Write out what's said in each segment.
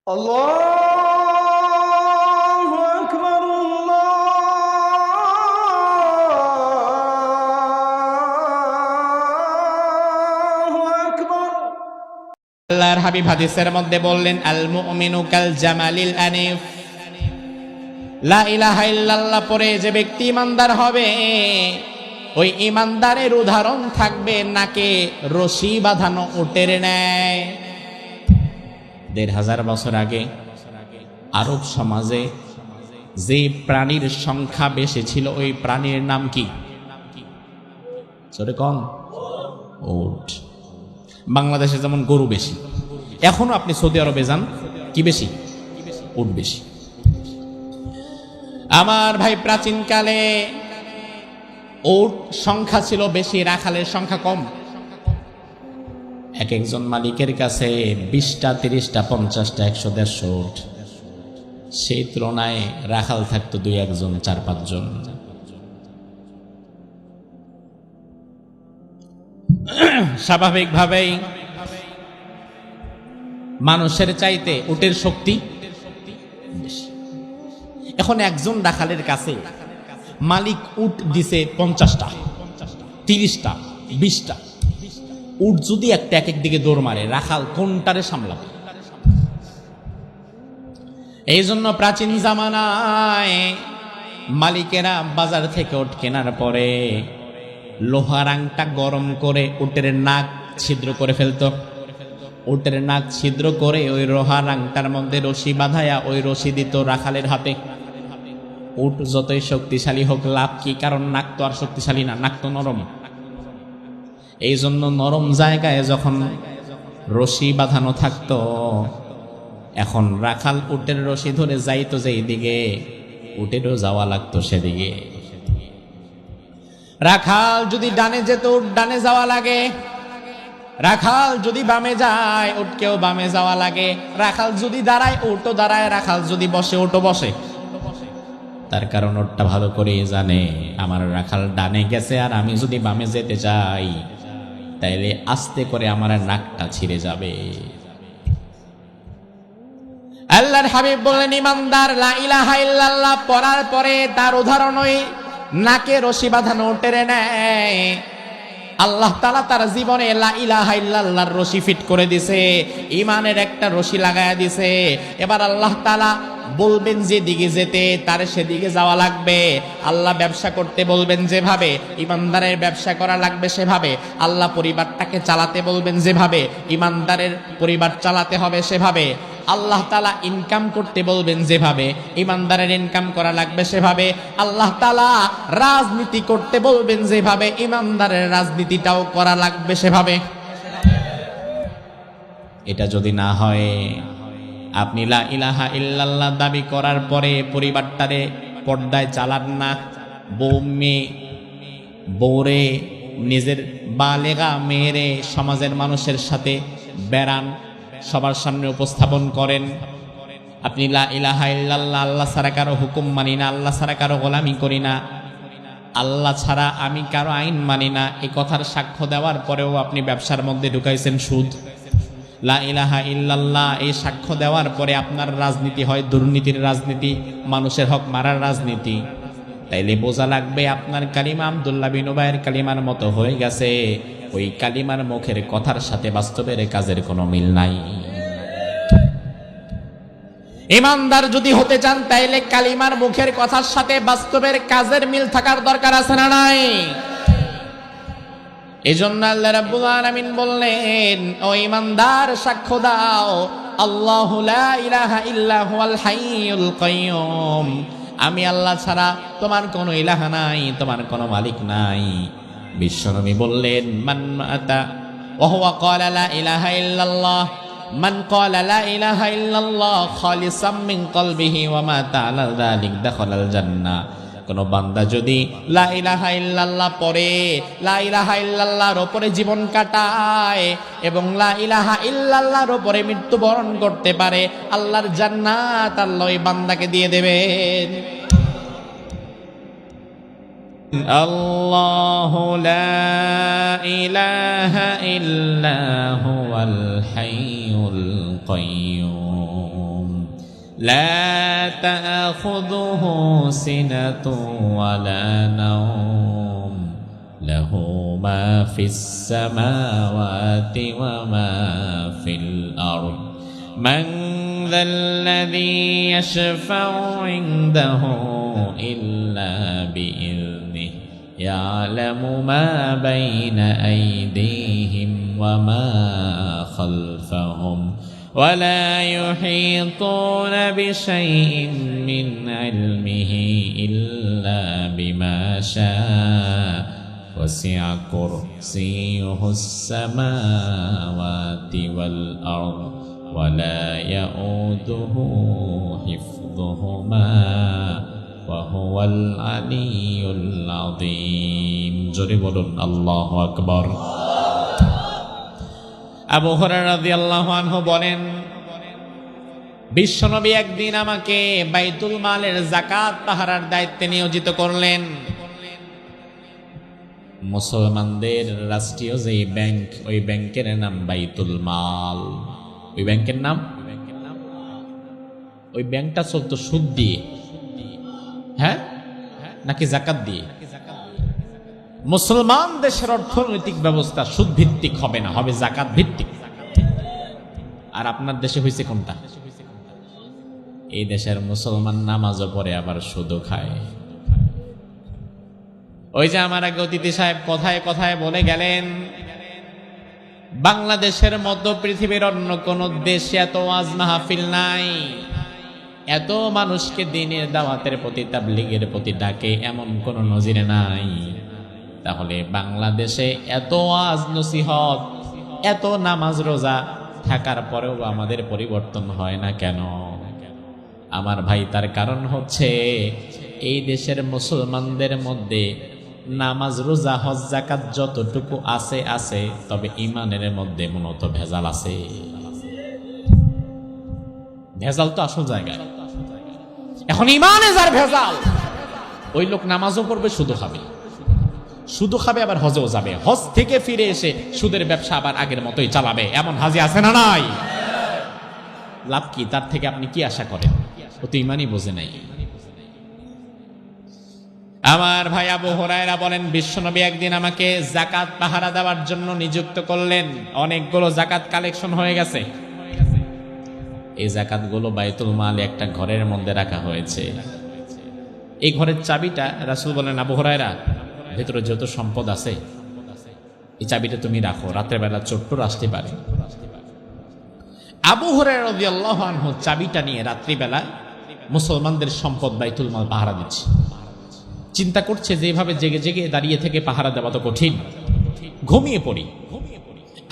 আল্লাহু আকবার, আল্লাহু আকবার। আল্লাহর হাবিব হাদিসের মধ্যে বললেন, আল মুমিনু কাল জামালিল আনিফ। লা ইলাহা ইল্লাল্লাহ পরে যে ব্যক্তি ইমানদার হবে, ওই ইমানদারের উদাহরণ থাকবে নাকে রশি বাঁধানো উটের ন্যায়। ১৫০০ বছর আগে আরব সমাজে যে প্রাণীর সংখ্যা বেশি ছিল, ওই প্রাণীর নাম কি? কোন? উট। বাংলাদেশে যেমন গরু বেশি, এখনো আপনি সৌদি আরবে যান, কি বেশি? উট বেশি। আমার ভাই, প্রাচীনকালে উট সংখ্যা ছিল বেশি, রাখালের সংখ্যা কম। এক একজন মালিকের কাছে ২০টা, ৩০টা, ৫০টা, ১০০, ১৫০ উট। সেই তুলনায় রাখাল থাকতো ২-১ জন, ৪-৫ জন। স্বাভাবিকভাবেই মানুষের চাইতে উটের শক্তি বেশি। এখন একজন রাখালের কাছে মালিক উট দিছে ৫০টা, ৩০টা, ২০টা। উট যদি একটা এক এক দিকে দৌড় মারে, রাখাল কোনটারে সামলাবে? এই জন্য প্রাচীন জামানায় মালিকেরা বাজার থেকে উট কেনার পরে লোহার আংটা গরম করে উটের নাক ছিদ্র করে ফেলতো। উটের নাক ছিদ্র করে ওই লোহার আংটার মধ্যে রশি বাঁধায়া ওই রশি দিত রাখালের হাতে। উট যতই শক্তিশালী হোক, লাভ কি? কারণ নাক তো আর শক্তিশালী না, নাক তো নরম। এই জন্য নরম জায়গায় যখন রশি বাঁধানো থাকতো, এখন রাখাল উটের রশি ধরে যাইতো যেই দিকে, উটেরও যাওয়া লাগতো সেদিকে। রাখাল যদি ডানে যেত, উট ডানে যাওয়া লাগে। রাখাল যদি বামে যায়, উটকেও বামে যাওয়া লাগে। রাখাল যদি দাঁড়ায়, উটও দাঁড়ায়। রাখাল যদি বসে, উটও বসে। তার কারণ ওটা ভালো করেই জানে, আমার রাখাল ডানে গেছে আর আমি যদি বামে যেতে চাই, তাইলে আস্তে করে আমার নাকটা ছিঁড়ে যাবে। আল্লাহর হাবিব বললেন, ইমানদার লা ইলাহা ইল্লাল্লাহ পড়ার পরে তার উদাহরণ ওই নাকে রশি বাঁধানো উটের ন্যায়। আল্লাহ তাআলা তার জীবনে লা ইলাহা ইল্লাল্লাহর রশি ফিট করে দিছে, ইমানের একটা রশি লাগায়া দিছে। এবার আল্লাহ তাআলা বলবেন যেদিকে যেতে, তার সেদিকে যাওয়া লাগবে। আল্লাহ ব্যবসা করতে বলবেন যেভাবে, ইমানদারের ব্যবসা করা লাগবে সেভাবে। আল্লাহ পরিবারটাকে চালাতে বলবেন যেভাবে, ইমানদারের পরিবার চালাতে হবে সেভাবে। আল্লাহ তাআলা ইনকাম করতে বলবেন যেভাবে, ইমানদারের ইনকাম করা লাগবে সেভাবে। আল্লাহ তাআলা রাজনীতি করতে বলবেন যেভাবে, ইমানদারের রাজনীতিটাও করা লাগবে সেভাবে। এটা যদি না হয়, আপনি লা ইলাহা ইল্লাল্লাহ দাবি করার পরে পরিবারটারে পর্দায় চালান না, বউরে নিজের বালেগা মেয়েরে সমাজের মানুষের সাথে বেড়ান, সবার সামনে উপস্থাপন করেন, আপনি লা ইলাহা ইল্লাল্লাহ আল্লাহ ছাড়া কারো হুকুম মানি না, আল্লাহ ছাড়া কারো গোলামি করি না, আল্লাহ ছাড়া আমি কারো আইন মানি না, এই কথার সাক্ষ্য দেওয়ার পরেও আপনি ব্যবসার মধ্যে ঢুকাইছেন সুদ। লা ইলাহা ইল্লাল্লাহ এই সাক্ষ্য দেওয়ার পরে আপনার রাজনীতি হয় দুর্নীতির রাজনীতি, মানুষের হক মারার রাজনীতি। তাইলে বোঝা লাগবে আপনার কালিমা আব্দুল্লাহ বিন উবাইয়ের কালিমার মতো হয়ে গেছে। ওই কালিমার মুখের কথার সাথে বাস্তবের কাজের কোনো মিল নাই। ইমানদার যদি হতে চান, তাইলে কালিমার মুখের কথার সাথে বাস্তবের কাজের মিল থাকার দরকার আছে না নাই? এজন্য আল্লাহ রাব্বুল আলামিন বললেন, ও ইমানদার সাক্ষ্য দাও, আল্লাহু লা ইলাহা ইল্লা হুয়াল হাইয়ুল কাইয়্যুম, আমি আল্লাহ ছাড়া তোমার কোনো ইলাহা নাই, তোমার কোনো মালিক নাই। বিশ্বনবী বললেন, মান আতা ওয়া হুয়া ক্বালা লা ইলাহা ইল্লাল্লাহ, মান ক্বালা লা ইলাহা ইল্লাল্লাহ খালিসাম মিন কলবিহি ওয়া মাতা আলা যালিক দাখালাল জান্নাহ। কোন বান্দা যদি লা ইলাহা ইল্লাল্লাহ পড়ে, লা ইলাহা ইল্লাল্লাহর উপরে জীবন কাটায় এবং লা ইলাহা ইল্লাল্লাহর উপরে মৃত্যুবরণ করতে পারে, আল্লাহর জান্নাত আল্লাহ ওই বান্দাকে দিয়ে দেবেন। আল্লাহু লা ইলাহা ইল্লা হুয়াল হাইয়ুল القيوم لا تأخذه سنة ولا نوم له ما في السماوات وما في الأرض من ذا الذي يشفع عنده إلا بإذنه يعلم ما بين أيديهم وما خلفهم ولا يحيطون بشيء من علمه إلا بما شاء وسع كرسيه السماوات والأرض ولا يؤوده حفظهما وهو العلي العظيم জোরে বলুন আল্লাহু আকবার। আবু হুরায়রা রাদিয়াল্লাহু আনহু বলেন, বিশ্বনবী একদিন আমাকে বাইতুল মালের যাকাত পাহারার দায়িত্বে নিয়োজিত করলেন। মুসলমানদের রাষ্ট্রীয় যে ব্যাংক, ওই ব্যাংকের নাম বাইতুল মাল। ওই ব্যাংকের নাম, ওই ব্যাংকটা চলতো সুদ দিয়ে, হ্যাঁ নাকি যাকাত দিয়ে? মুসলমান দেশের অর্থনৈতিক ব্যবস্থা সুদ ভিত্তিক হবে না, হবে যাকাত ভিত্তিক। আর আপনার দেশে হয়েছে কোনটা? এই দেশের মুসলমান নামাজও পড়ে আবার সুদও খায়। ওই যে আমার আগে অতিথি সাহেব কথায় কথায় বলে গেলেন, বাংলাদেশের মতো পৃথিবীর অন্য কোন দেশে এত ওয়াজ মাহফিল নাই, এত মানুষকে দ্বীনের দাওয়াতের প্রতি, তাবলীগের প্রতি ডাকে, এমন কোন নজির নাই। তাহলে বাংলাদেশে এত ওয়াজ নসিহত, এত নামাজ রোজা থাকার পরেও আমাদের পরিবর্তন হয় না কেন? আমার ভাই, তার কারণ হচ্ছে এই দেশের মুসলমানদের মধ্যে নামাজ রোজা হজ যাকাত যতটুকু আছে আছে, তবে ইমানের মধ্যে মূলত ভেজাল আছে। ভেজাল তো আসল জায়গায়। এখন ইমানে যার ভেজাল, ওই লোক নামাজও পড়বে, সুদও খাবে, সুদও খাবে, আবার হজেও যাবে। হজ থেকে ফিরে এসে সুদের ব্যবসা আবার আগের মতোই চালাবে। এমন হাজি আছে না নাই? লাভ কি? তার থেকে আপনি কি আশা করেন? ও তো ইমানই বোঝে নাই। আমার ভাই আবু হুরায়রা বলেন, বিশ্বনবী একদিন আমাকে যাকাত পাহারা দেওয়ার জন্য নিযুক্ত করলেন। অনেকগুলো যাকাত কালেকশন হয়ে গেছে। এই যাকাতগুলো বাইতুল মাল একটা ঘরের মধ্যে রাখা হয়েছে। এই ঘরের চাবিটা, রাসূল বলেন, আবু হুরায়রা, ভেতরে যত সম্পদ আছে এই চাবিটা তুমি রাখো, রাতের বেলা চোর আসতে পারে। আবু হুরায়রা রাদিয়াল্লাহু আনহু চাবিটা নিয়ে রাত্রিবেলা মুসলমানদের সম্পদ বাইতুল মাল পাহারা দিচ্ছে। চিন্তা করছে যে এভাবে জেগে জেগে দাঁড়িয়ে থেকে পাহারা দেওয়া তো কঠিন, ঘুমিয়ে পড়ি।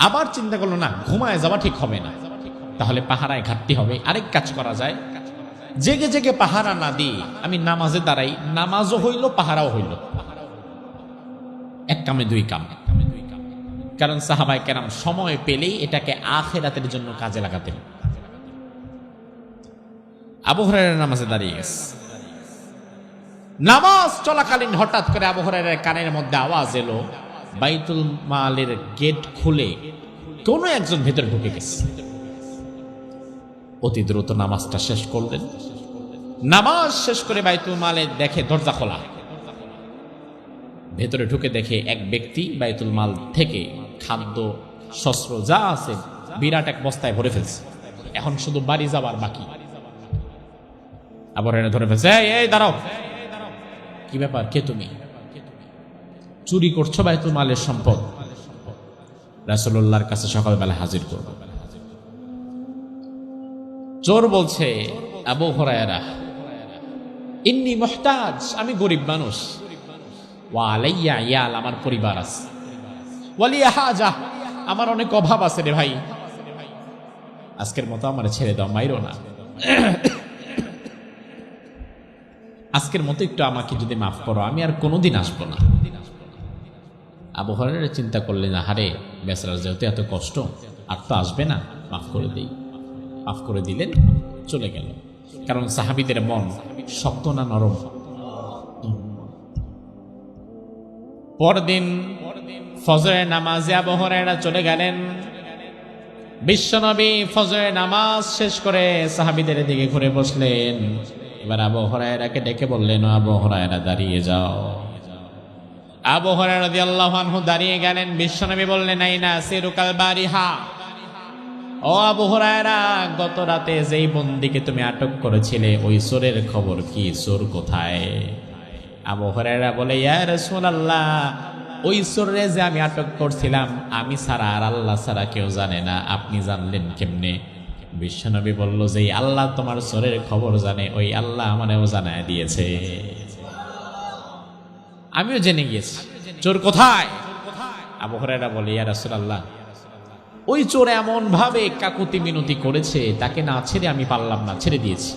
আবার চিন্তা করলো, না, ঘুমায় যাওয়া ঠিক হবে না, তাহলে পাহারায় ঘাটতি হবে। আরেক কাজ করা যায়, জেগে জেগে পাহারা না দিয়ে আমি নামাজে দাঁড়াই, নামাজও হইল পাহারাও হইল, এক কামে দুই কাম। কারণ সাহাবায়ে কেরাম সময় পেলেই এটাকে আখিরাতের জন্য কাজে লাগাতেন। আবু হুরায়রা নামাজে দাঁড়িয়ে গেছে। নামাজ চলাকালীন হঠাৎ করে আবু হুরায়রার কানের মধ্যে আওয়াজ এলো, বাইতুল মালের গেট খুলে কোন একজন ভেতরে ঢুকে গেছে। অতি দ্রুত নামাজটা শেষ করলেন। নামাজ শেষ করে বাইতুল মালে দেখে দরজা খোলা। ভেতরে ঢুকে দেখে এক ব্যক্তি বাইতুল মাল থেকে খাদ্য শস্ত্র যা আছে বিরাট এক বস্তায় ভরে ফেলছে। এখন শুধু বাড়ি যাওয়ার বাকি। আবার এনে ধরে ফেলছে, এই দাঁড়াও, কি ব্যাপার, কে তুমি? চুরি করছো বাইতুল মালের সম্পদ, রাসূলুল্লাহর কাছে সকালবেলা হাজির করব। চোর বলছে, আবু হুরায়রা, ইন্নী মুহতাজ, আমি গরিব মানুষ, ওয়া আলাইয়া ইয়াল, আমার পরিবার আছে, ওয়ালিয়া হাজা, আমার অনেক অভাব আছে রে ভাই, আজকের মতো আমার ছেড়ে দাও, মাইরো না, আজকের মতো একটু আমাকে যদি মাফ করো, আমি আর কোনোদিন আসবো না। আবু হুরায়রা চিন্তা করলেন, আহারে বেচারার যেহেতু এত কষ্ট, আর তো আসবে না, মাফ করে দেই। মাফ করে দিলেন, চলে গেল। কারণ সাহাবীদের মন শক্ত না নরম? পরদিন ফজরের নামাজে আবু হুরায়রা চলে গেলেন। বিশ্বনবী ফজরের নামাজ শেষ করে সাহাবীদের দিকে ঘুরে বসলেন। এবার আবু হুরায়রাকে ডেকে বললেন, ও আবু হুরায়রা দাঁড়িয়ে যাও। আবু হুরায়রা রাদিয়াল্লাহু আনহু দাঁড়িয়ে গেলেন। বিশ্বনবী বললেন, আইনা সিরুকাল বারিহা, ও আবু হুরায়রা, গত রাতে যেই বন্দীকে তুমি আটক করেছিলে ওই চোরের খবর কি? চোর কোথায়? আবু হুরায়রা বলে, ইয়া রাসূলুল্লাহ, ওই চোরে যে আমি আটক করছিলাম আমি ছাড়া আর আল্লাহ ছাড়া কেউ জানে না, আপনি জানলেন কেমনে? বিশ্বনবী বলল, যে আল্লাহ তোমার চোরের খবর জানে ওই আল্লাহ আমারও জানায় দিয়েছে, আমিও জেনে গিয়েছি চোর কোথায়। আবু হুরায়রা বলে, ইয়া রাসূলুল্লাহ, ওই চোর এমন ভাবে কাকুতি মিনতি করেছে, তাকে না ছেড়ে আমি পারলাম না, ছেড়ে দিয়েছি,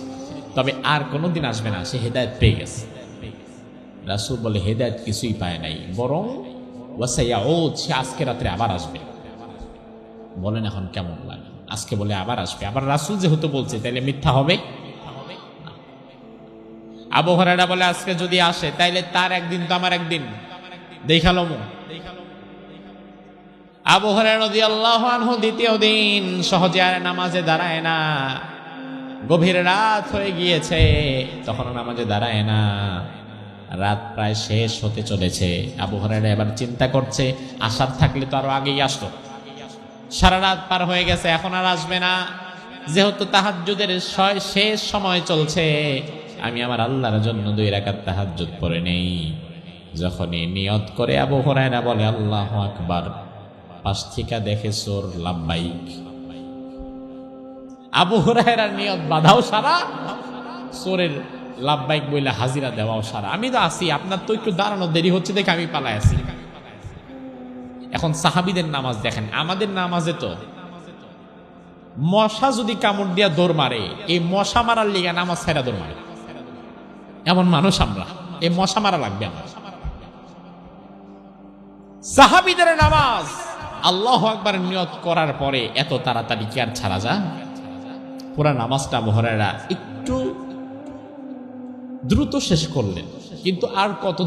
তবে আর কোনোদিন আসবে না, সে হেদায়েত পেয়ে গেছে। রাসূল বলে, হেদায়েত কিছুই পায় নাই, বরং ওয়াসায়াউদ, সে আজকে রাত্রে আবার আসবে। বলেন এখন কেমন লাগে? আজকে বলে আবার আসবে, আবার রাসূল যেহেতু বলছে তাইলে মিথ্যা হবে? আবু হুরায়রা বলে, আজকে যদি আসে তাইলে তার একদিন তো আমার একদিন, দেখালাম। আবু হুরায়রা রাদিয়াল্লাহু আনহু দ্বিতীয় দিন সহজে আর নামাজে দাঁড়ায় না। গভীর রাত হয়ে গিয়েছে, তখনও নামাজে দাঁড়ায় না। রাত প্রায় শেষ হতে চলেছে। আবু হুরায়রা এবার চিন্তা করছে, আসার থাকলে তো আরো আগেই আসতো। সারা রাত পার হয়ে গেছে, এখন আর আসবে না। যেহেতু তাহাজ্জুদের শেষ সময় চলছে, আমি আমার আল্লাহর জন্য 2 রাকাত তাহাজ্জুদ পড়ে নেই। যখনই নিয়ত করে আবু হুরায়রা বলে আল্লাহু আকবার, পাশ থেকে দেখে চোর লাব্বাইক। আবু হুরায়রার নিয়ত বাধাও সারা, চোরের লাব্বাইক বইলে হাজিরা দেওয়াও সারা। আমি তো আসি, আপনার তো একটু দাঁড়ানো দেরি হচ্ছে দেখে আমি পালাই আসি। এখন সাহাবীদের নামাজ দেখেন, আমাদের নামাজে তো মশা যদি কামড় দিয়া দৌড় মারে, এই মশা মারার লিগা নামাজ ছেড়া দৌড় মারে, এমন মানুষ আমরা। এই মশা মারা লাগবে আমার। সাহাবীদের নামাজ আল্লাহু আকবার নিয়ত করার পরে এত তাড়াতাড়ি কি আর ছাড়া যায়? পুরা নামাজটা আবু হুরায়রা একটু দ্রুত শেষ করলেন, কিন্তু আর কত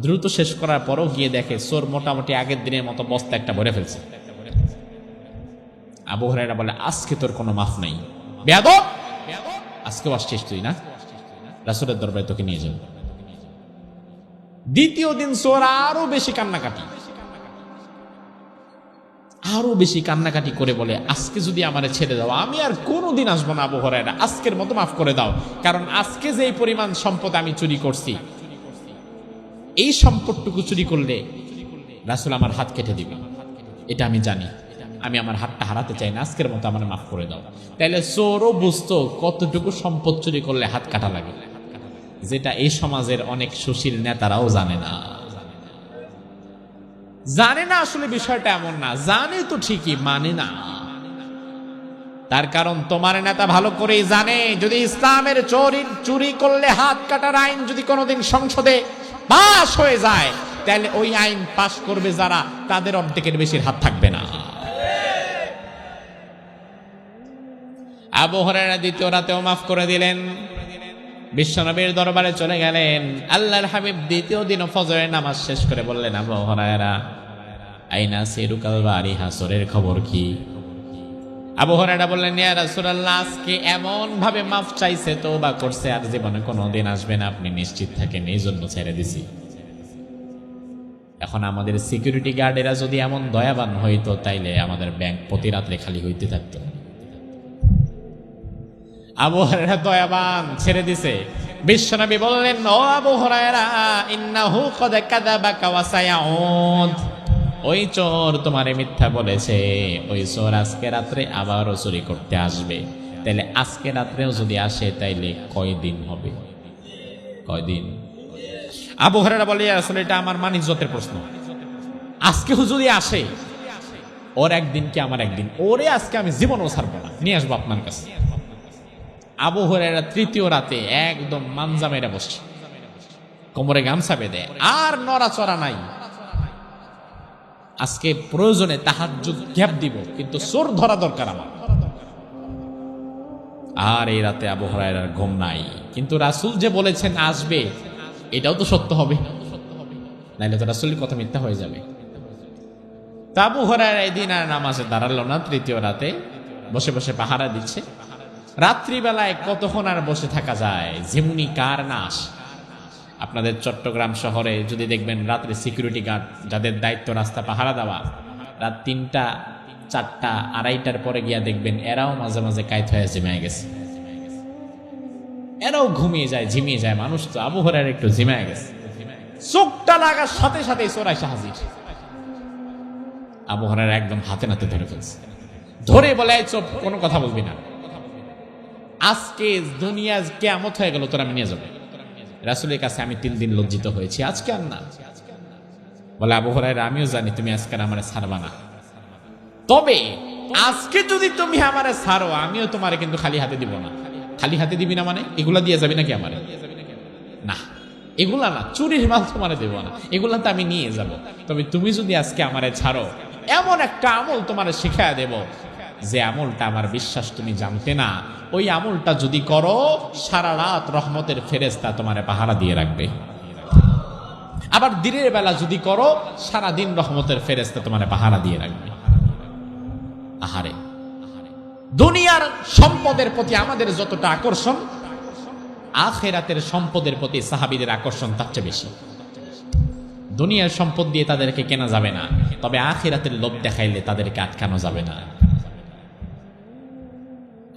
দ্রুত শেষ করার পরও গিয়ে দেখে চোর মোটামুটি আগের দিনের মতো বস্তা একটা ভরে ফেলছে। আবু হুরায়রা বলে, আজকে তোর কোনো মাফ নাই, বেয়াদব, আজকেও আসছিস তুই না, রাসূলের দরবারে তোকে নিয়ে যাবো। দ্বিতীয় দিন চোর আরো বেশি কান্নাকাটি করে বলে, আজকে যদি আমারে ছেড়ে দাও আমি আর কোনোদিন আসবো না আবু হুরায়রা, আজকের মতো মাফ করে দাও, কারণ আজকে যে পরিমাণ সম্পদ আমি চুরি করছি, এই সম্পদটুকু চুরি করলে রাসূল আমার হাত কেটে দিবে, এটা আমি জানি, আমি আমার হাতটা হারাতে চাই না, আজকের মতো আমার মাফ করে দাও। তাইলে চোরও বুঝতো কতটুকু সম্পদ চুরি করলে হাত কাটা লাগে, যেটা এই সমাজের অনেক সুশীল নেতারাও জানে না। আসলে বিষয়টা এমন না, জানে তো ঠিকই, মানে না। তার কারণ তোমার নেতা ভালো করেই জানে, যদি ইসলামের চুরি করলে হাত কাটার আইন যদি কোনোদিন সংসদে পাশ হয়ে যায়, তাহলে ওই আইন পাশ করবে যারা, তাদের অর্ধেকের বেশির হাত থাকবে না। আবু হুরায়রা দ্বিতীয় রাতেও মাফ করে দিলেন। বিশ্বনবীর দরবারে চলে গেলেন। আল্লাহর হাবিব দ্বিতীয় দিন ফজরের নামাজ শেষ করে বললেন, আবু হুরায়রা, আইনা সিরুকাল বারিহা, চোরের খবর কি? আবু হুরায়রা বললেন, ইয়া রাসূলুল্লাহ, আজকে এমন ভাবে মাফ চাইছে, তওবা করছে, আর জীবনে কোনোদিন আসবে না, আপনি নিশ্চিত থাকেন, এই জন্য ছেড়ে দিছি। এখন আমাদের সিকিউরিটি গার্ডেরা যদি এমন দয়াবান হইতো, তাইলে আমাদের ব্যাংক প্রতি রাত্রে খালি হইতে থাকতো। আবু হুরায়রা দয়াবান, ছেড়ে দিছে। বিশ্বনবী বললেন, ও আবু হুরায়রা, ইন্নাহু ক্বাদ কাযাবাকা ওয়া সায়াউদ, ওই চোর তোমারে মিথ্যা বলেছে, ওই চোর আজকে রাত্রে আবারও চুরি করতে আসবে। তাইলে আজকে রাত্রেও যদি আসে, তাইলে কয়দিন হবে? কয়দিন? আবু হুরায়রা বলে, আসলে এটা আমার মানিজ্যতের প্রশ্ন, আজকেও যদি আসে, ওর একদিন কি আমার একদিন, ওরে আজকে আমি জীবনও ছাড়বো না, নিয়ে আসবো আপনার কাছে। আবু হুরায়রা তৃতীয় রাতে একদম মানজা মেরে বসছে, কোমরে গামছা বেঁধে, আর নড়াচড়া নাই। আজকে প্রয়োজনে তাহাজ্জুদ গ্যাপ দিব, কিন্তু চোর ধরা দরকার আমার। আর এই রাতে আবু হুরায়রার ঘুম নাই, কিন্তু রাসূল যে বলেছেন আসবে, এটাও তো সত্য হবে, নাইলে তো রাসূলের কথা মিথ্যা হয়ে যাবে। তা আবু হুরায়রা এই দিন আর নামাজে দাঁড়ালো না। তৃতীয় রাতে বসে বসে পাহারা দিচ্ছে। রাত্রিবেলায় কতক্ষণ আর বসে থাকা যায়? ঝিমুনি কার নাশ। আপনাদের চট্টগ্রাম শহরে যদি দেখবেন রাত্রে সিকিউরিটি গার্ড যাদের দায়িত্ব রাস্তা পাহারা দেওয়া, রাত 3টা 4টা 2:30টার পরে গিয়া দেখবেন এরাও মাঝে মাঝে কাইত হয়ে ঝিমায় গেছে, এরাও ঘুমিয়ে যায়, ঝিমিয়ে যায়। মানুষ তো আবু হুরায়রা একটু ঝিমায় গেছে, চোখটা লাগার সাথে সাথে চোর এসে হাজির। আবু হুরায়রা একদম হাতে নাতে ধরে ফেলছে, ধরে বলে চুপ, কোনো কথা বলবি না, আজকে দুনিয়া কিয়ামত হয়ে গেল, তোরা আমি নিয়ে যাবো। রাসূলের কাছে আমি 3 দিন লজ্জিত হয়েছি, আজকে আর না। বলে আবু হুরায়রা আমিও জানি তুমি আজকে আমারে ছাড়বা না, তবে আজকে যদি তুমি আমারে ছাড়ো আমিও তোমারে কিন্তু খালি হাতে দিব না। খালি হাতে দিবি না মানে এগুলা দিয়ে যাবি নাকি আমারে? না, এগুলা না, চুরির মাল তোমারে দেব না, এগুলা তো আমি নিয়ে যাব। তবে তুমি যদি আজকে আমারে ছাড়ো এমন একটা আমল তোমারে শিখায়া দেব, যে আমলটা আমার বিশ্বাস তুমি জানতে না, ওই আমলটা যদি করো সারা রাত রহমতের ফেরেশতা তোমারে পাহারা দিয়ে রাখবে। আবার দিনের বেলা যদি করো সারা দিন রহমতের ফেরেশতা তোমারে পাহারা দিয়ে রাখবে। আহারে, দুনিয়ার সম্পদের প্রতি আমাদের যতটা আকর্ষণ, আখিরাতের সম্পদের প্রতি সাহাবীদের আকর্ষণ তার চেয়ে বেশি। দুনিয়ার সম্পদ দিয়ে তাদেরকে কেনা যাবে না, তবে আখিরাতের লোভ দেখাইলে তাদেরকে আটকানো যাবে না।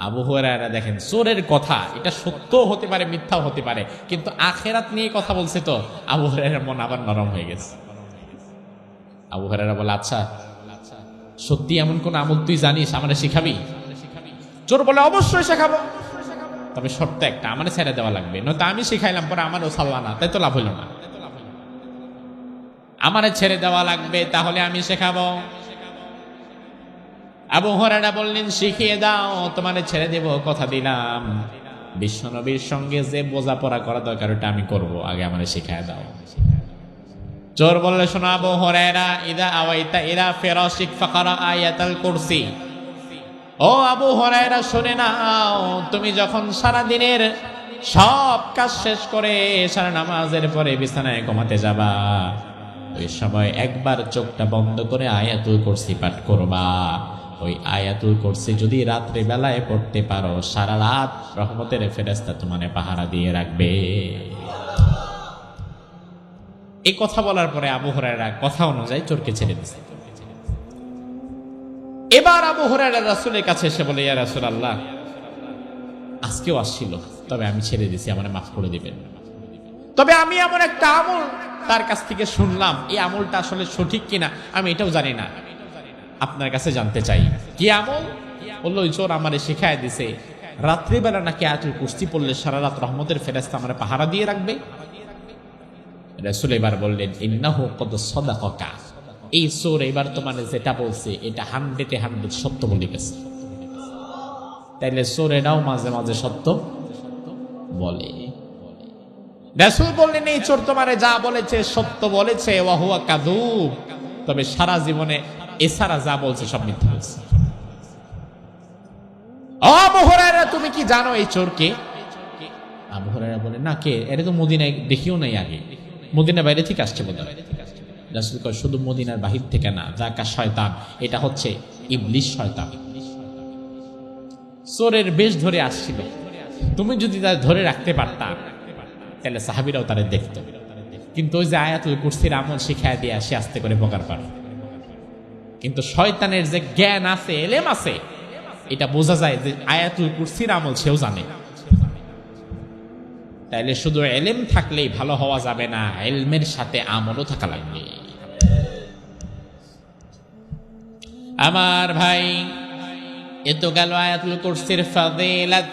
আবু হুরায়রা দেখেন, চোরের কথা এটা সত্য হতে পারে, মিথ্যাও হতে পারে, কিন্তু আখিরাত নিয়ে কথা বলছে তো আবু হুরায়রার মন আবার নরম হয়ে গেছে। আবু হুরায়রা বলে, আচ্ছা সত্যি এমন কোন আমল তুই জানিস আমারে শিখাবি? চোর বলে, অবশ্যই শেখাবো, তবে শর্ত একটা, আমারে ছেড়ে দেওয়া লাগবে, নয়তো আমি শিখাইলাম পরে আমারও ছাড়লা না, তাই তো লাভ হইল না। আমারে ছেড়ে দেওয়া লাগবে, তাহলে আমি শেখাবো। আবু হুরায়রা বললেন, শিখিয়ে দাও, তোমারে ছেড়ে দেব, কথা দিলাম। বিশ্বনবীর সঙ্গে যে বোঝাপড়া করা দরকার ওটা আমি করব, আগে আমারে শিখায় দাও। চোর বললে, শোনো আবু হুরায়রা, ইদা আওয়াইতা ইলা ফিরাশিক ফাকরা আয়াতুল কুরসি। ও আবু হুরায়রা, শুনে নাও, তুমি যখন সারা দিনের সব কাজ শেষ করে সারা নামাজের পরে বিছানায় ঘুমাতে যাবা, ওই সময় একবার চোখটা বন্ধ করে আয়াতুল কুরসি পাঠ করবা। ওই আয়াতুল কুরসি যদি রাত্রি বেলায় পড়তে পারো, সারা রাত রহমতের ফেরেশতা তোমারে পাহারা দিয়ে রাখবে। এই কথা বলার পরে আবু হুরায়রা কথা অনুযায়ী চোরকে ছেড়ে দিয়েছে। এবার আবু হুরায়রা রাসূলের কাছে এসে বলে, ইয়া রাসূলুল্লাহ, আজকেও আসছিল, তবে আমি ছেড়ে দিয়েছি, আমারে মাফ করে দিবেন। তবে আমি এমন একটা আমল তার কাছ থেকে শুনলাম, এই আমলটা আসলে সঠিক কিনা আমি এটাও জানি না, আপনার কাছে জানতে চাই। কি আমল? বললো, ওই চোর আমারে শিখায় দিছে রাত্রিবেলা নাকি আয়াতুল কুরসি পড়লে সারা রাত রহমতের ফেরেশতা আমারে পাহারা দিয়ে রাখবে। রাসূল এবার বললেন, ইন্নাহু ক্বাদ সাদাকাকা, এই চোর এবার তোমার যেটা বলছে এটা 100-100 সত্য বলে গেছে। তাইলে চোর এটাও মাঝে মাঝে সত্য বলে। রাসূল বললেন, এই চোর তোমারে যা বলেছে সত্য বলেছে, ওয়া হুয়া কাযুব, তবে সারা জীবনে এছাড়া যা বলছে সব মিথ্যা বলছে। আবু হুরায়রা, তুমি কি জানো এই চোরকে? আবু হুরায়রা বলে, না, কে? এটা তো মদিনায় দেখিও নাই আগে, মদিনার বাইরে থেকে আসছে বোধহয়। রাসূল কয়, শুধু মদিনার বাহির থেকে না, যাকা শয়তান, এটা হচ্ছে ইবলিস শয়তান। চোরের বেশ ধরে আসছিল, তুমি যদি তাদের ধরে রাখতে পারতা তাহলে সাহাবীরাও তাদের দেখত, কিন্তু ওই যে আয়াতুল কুরসির আমল শিখায় দিয়ে আসে আস্তে করে বোকার পার। কিন্তু শয়তানের যে জ্ঞান আছে, এলেম আছে, এটা বোঝা যায় যে আয়াতুল কুরসির আমল সেও জানে। তাইলে শুধু এলেম থাকলেই ভালো হওয়া যাবে না, এলমের সাথে আমলও থাকা লাগবে। আমার ভাই, এ তো গেল আয়াতুল কুরসির ফাজিলাত।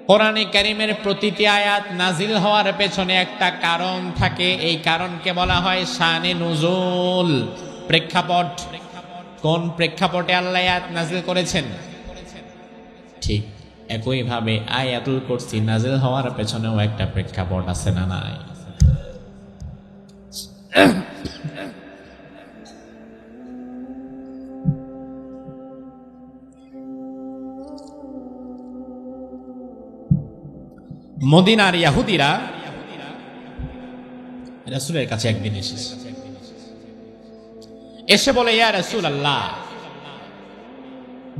কোরআনে কারীমের প্রতিটি আয়াত নাজিল হওয়ার পেছনে একটা কারণ থাকে, এই কারণকে বলা হয় শানে নুজুল, প্রেক্ষাপট। কোন প্রেক্ষাপটে আল্লাহ আয়াত নাজিল করেছেন? ঠিক একইভাবে আয়াতুল কুরসি নাজিল হওয়ার পেছনেও একটা প্রেক্ষাপট আছে না নাই? মদিনার ইহুদিরা রাসূলের কাছে একদিন এসেছে, এসে বলে, ইয়া রাসূলুল্লাহ,